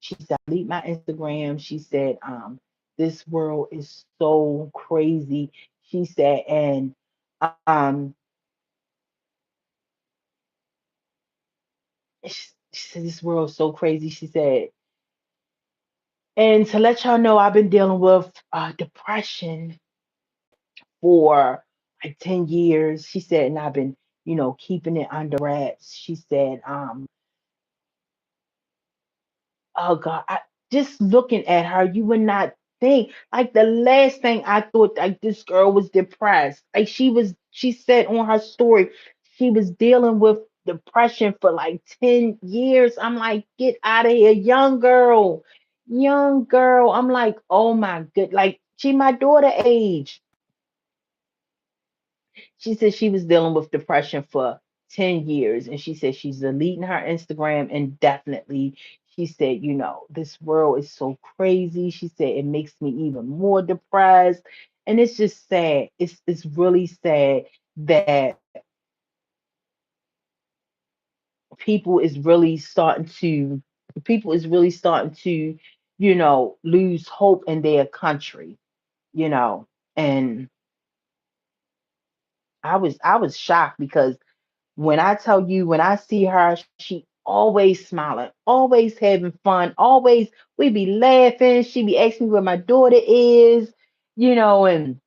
She said, delete my Instagram. She said, this world is so crazy. She said, and um, she said, this world is so crazy. She said, and to let y'all know, I've been dealing with depression for like 10 years. She said, and I've been, keeping it under wraps. She said, oh God, just looking at her, you would not think. Like the last thing I thought, like this girl was depressed. Like she said on her story, she was dealing with depression for like 10 years. I'm like, get out of here, young girl. Young girl. I'm like, oh my good. Like she my daughter age. She said she was dealing with depression for 10 years, and she said she's deleting her Instagram indefinitely. She said, this world is so crazy. She said it makes me even more depressed. And it's just sad. It's really sad that people is really starting to people is really starting to, lose hope in their country, you know. And I was shocked because when I tell you, when I see her, she always smiling, always having fun, always we be laughing. She be asking me where my daughter is, and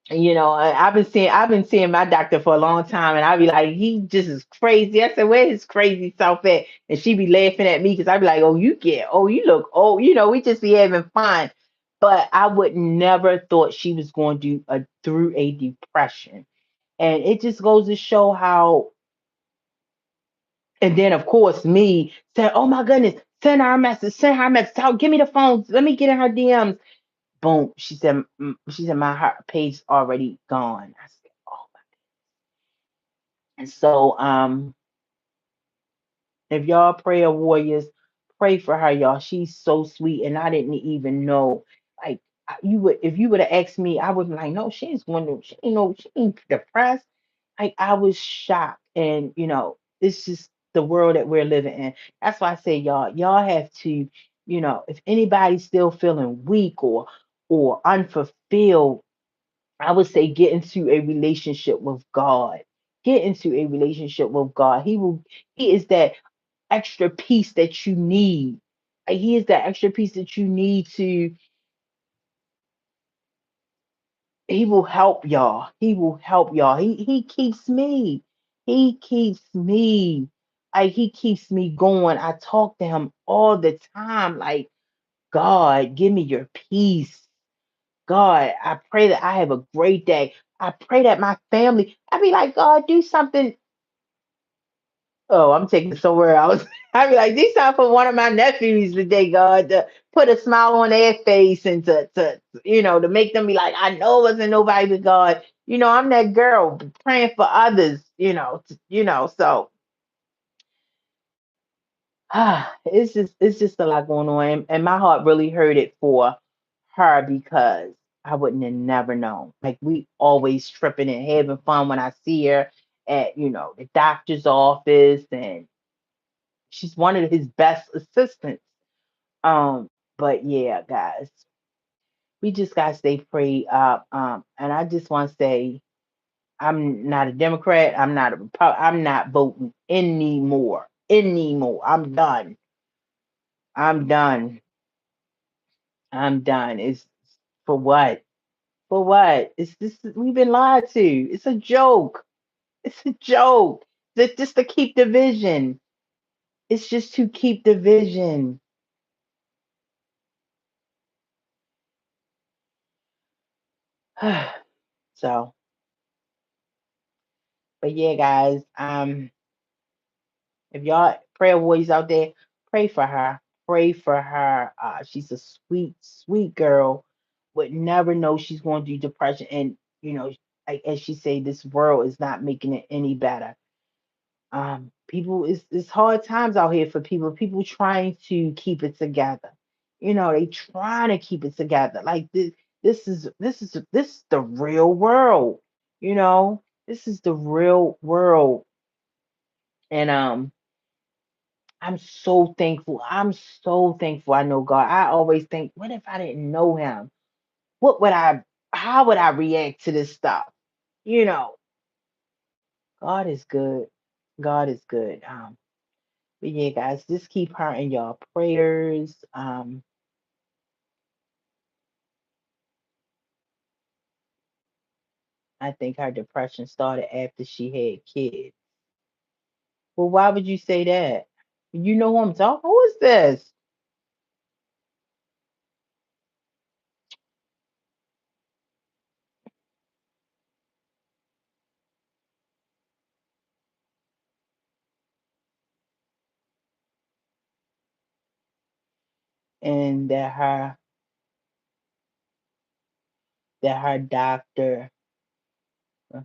I've been seeing my doctor for a long time, and I be like, he just is crazy. I said, where his crazy self at? And she be laughing at me because I be like, oh, you look old, we just be having fun. But I would never thought she was going to through a depression. And it just goes to show how. And then, of course, me said, "Oh my goodness, send her a message. Tell, give me the phone. Let me get in her DMs." Boom. She said, my heart page already gone. I said, "Oh my." And so, if y'all prayer warriors, pray for her, y'all. She's so sweet, and I didn't even know. Like you would, if you would have asked me, I would be like, "No, she's going to. She ain't no. She ain't depressed." Like I was shocked, and it's just the world that we're living in. That's why I say, y'all have to, if anybody's still feeling weak or unfulfilled, I would say get into a relationship with God. Get into a relationship with God. He is that extra piece that you need. Like, he is that extra piece that you need to. He will help y'all. He will help y'all. He keeps me. He keeps me. Like he keeps me going. I talk to him all the time. Like, God, give me your peace. God, I pray that I have a great day. I pray that my family, I be like, God, do something Oh, I'm taking it somewhere else. I be like, these time for one of my nephews today, God, to put a smile on their face and to make them be like, I know it wasn't nobody but God. I'm that girl praying for others, so it's just a lot going on. And my heart really hurt it for her because I wouldn't have never known. Like we always tripping and having fun when I see her at, the doctor's office, and she's one of his best assistants. Um, but yeah, guys, we just gotta stay prayed up. And I just want to say, I'm not a Democrat. I'm not voting anymore. Anymore. I'm done. I'm done. I'm done. It's for what? For what? It's this. We've been lied to. It's a joke. It's a joke. It's just to keep division. It's just to keep division. So, but yeah, guys. If y'all prayer warriors out there, pray for her. Pray for her. She's a sweet, sweet girl. Would never know she's going through depression, and like, as she say, this world is not making it any better. People, it's hard times out here for people. People trying to keep it together. They trying to keep it together. Like this. This is the real world. This is the real world, and I'm so thankful. I'm so thankful I know God. I always think, what if I didn't know him? What would I how would I react to this stuff? You know, God is good. God is good. But yeah, guys, just keep her in your prayers. I think her depression started after she had kids. Well, why would you say that? You know who I'm talking? Who is this? And that her doctor. uh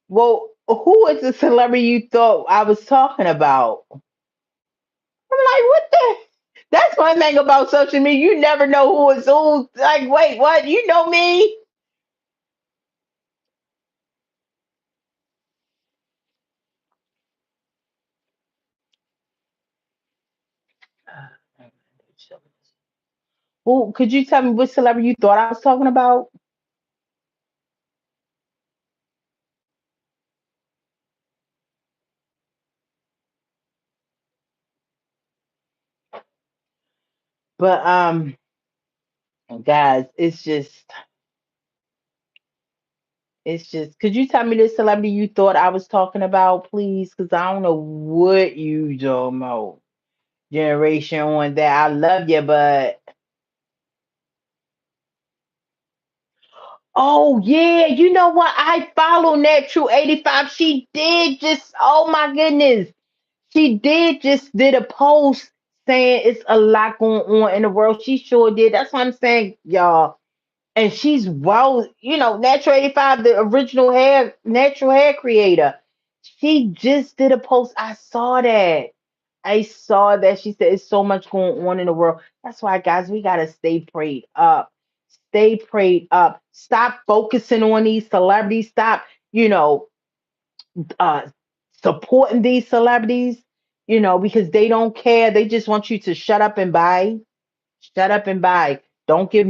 Well, who is the celebrity you thought I was talking about? I'm like, what the? That's one thing about social media. You never know who is who. Like, wait, what? You know me? Who? Could you tell me which celebrity you thought I was talking about? But guys, it's just. Could you tell me the celebrity you thought I was talking about, please? Because I don't know what you talking about. Generation one that I love you, but oh yeah, you know what? I follow Natural 85. She did just, oh my goodness. She did a post saying it's a lot going on in the world. She sure did. That's what I'm saying, y'all. And she's well, Natural 85, the original natural hair creator. She just did a post. I saw that. I saw that. She said it's so much going on in the world. That's why, guys, we gotta stay prayed up. Stay prayed up. Stop focusing on these celebrities. Stop, you know, uh supporting these celebrities, because they don't care. They just want you to shut up and buy. Shut up and buy. Don't give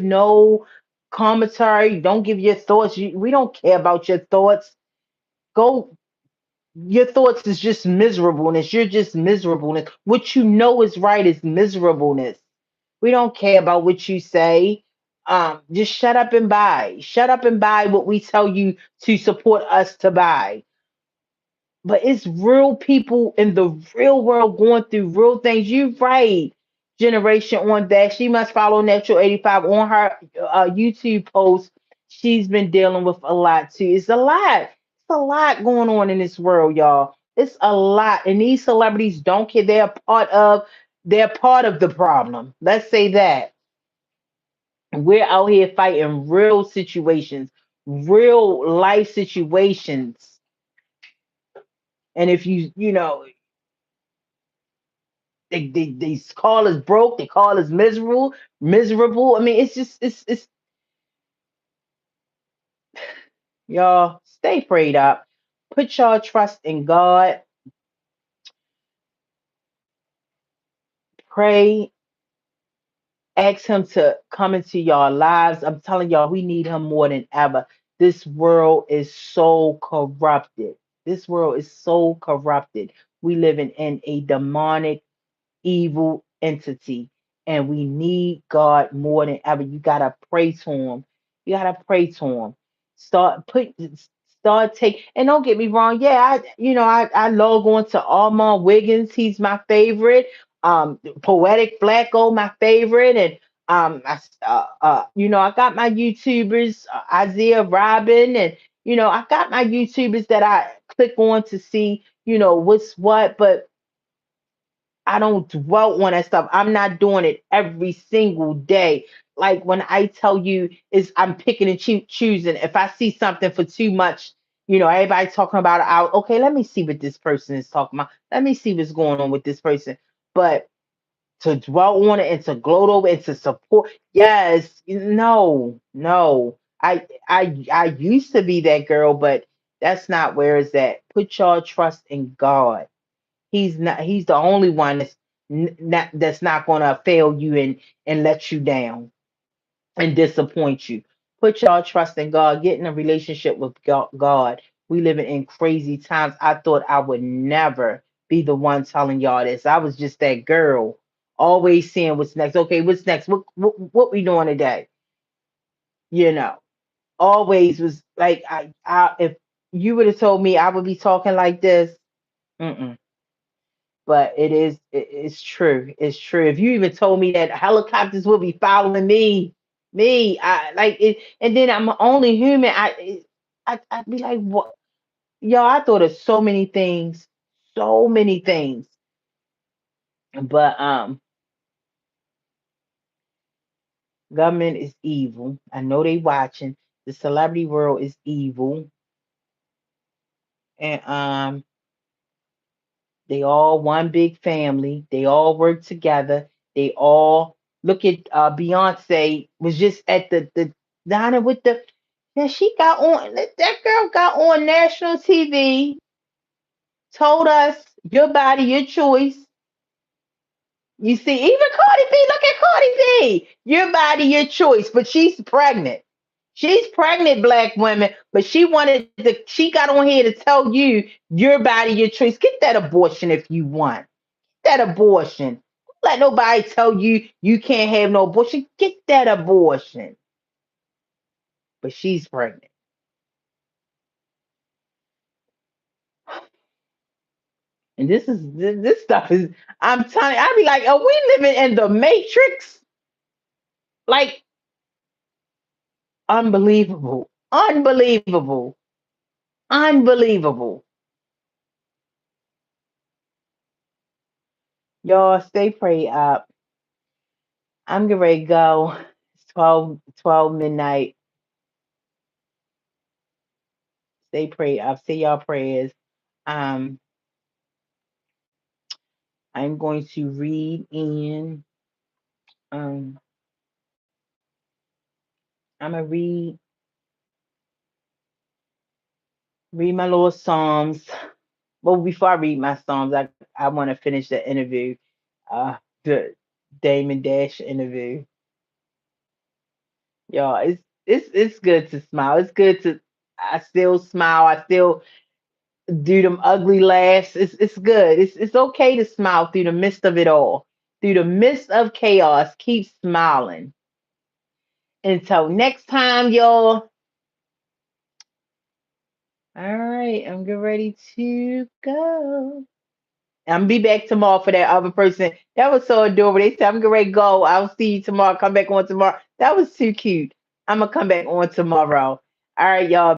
no commentary. Don't give your thoughts. We don't care about your thoughts. Go Your thoughts is just miserableness. You're just miserableness. What you know is right is miserableness. We don't care about what you say. Just shut up and buy. Shut up and buy what we tell you to support us to buy. But it's real people in the real world going through real things. You right. generation on that. She must follow Natural 85 on her YouTube post. She's been dealing with a lot too. It's a lot. It's a lot going on in this world, y'all. It's a lot. And these celebrities don't care. They're part of the problem. Let's say that. We're out here fighting real situations, real life situations. And if they call us broke, they call us miserable. I mean, it's just it's y'all stay prayed up. Put y'all trust in God. Pray, ask him to come into your lives. I'm telling y'all, we need him more than ever. This world is so corrupted. This world is so corrupted. We living in a demonic evil entity. And we need God more than ever. You gotta pray to him. You gotta pray to him. Start put start take and don't get me wrong. Yeah, I log on to Armand Wiggins. He's my favorite. Poetic Flacco, my favorite. And I got my YouTubers, Isaiah Robin, and I got my YouTubers that I click on to see, what's what, but I don't dwell on that stuff. I'm not doing it every single day. Like when I tell you is I'm picking and choosing. If I see something for too much, everybody talking about it out. Okay, let me see what this person is talking about. Let me see what's going on with this person. But to dwell on it and to gloat over it and to support, yes, no, no. I used to be that girl, but that's not where it's at. Put your trust in God. He's the only one that's not going to fail you and let you down and disappoint you. Put y'all trust in God. Get in a relationship with God. We living in crazy times. I thought I would never be the one telling y'all this. I was just that girl, always seeing what's next. Okay, what's next? What we doing today? You know, always was like I if you would have told me I would be talking like this. Mm-mm. But it's true. It's true. If you even told me that helicopters would be following me, I like it, and then I'm only human. I'd be like, what? Yo, I thought of so many things. But government is evil. I know they watching. The celebrity world is evil, and they all one big family. They all work together. They all look at Beyonce was just at the diner with the now she got on that girl got on national TV, told us your body, your choice. You see, even Cardi B, look at Cardi B. Your body, your choice, but she's pregnant. She's pregnant, black women, but she got on here to tell you your body, your choice. Get that abortion if you want. That abortion. Don't let nobody tell you you can't have no abortion. Get that abortion. But she's pregnant. And this stuff is I'm telling you, I be like, are we living in the matrix? Like unbelievable. Unbelievable. Unbelievable. Y'all stay prayed up. I'm getting ready to go. It's 12 midnight. Stay prayed up. Say y'all prayers. Um, I'm going to read in um I'm gonna read my little Psalms. Well, before I read my Psalms, I want to finish the interview, the Damon Dash interview. Y'all, it's good to smile. It's good to I still smile. I still do them ugly laughs. It's good. It's okay to smile through the midst of it all. Through the midst of chaos, keep smiling. Until next time, y'all. All right, I'm getting ready to go. I'm be back tomorrow for that other person. That was so adorable. They said I'm getting ready to go. I'll see you tomorrow. Come back on tomorrow. That was too cute. I'm gonna come back on tomorrow. All right, y'all.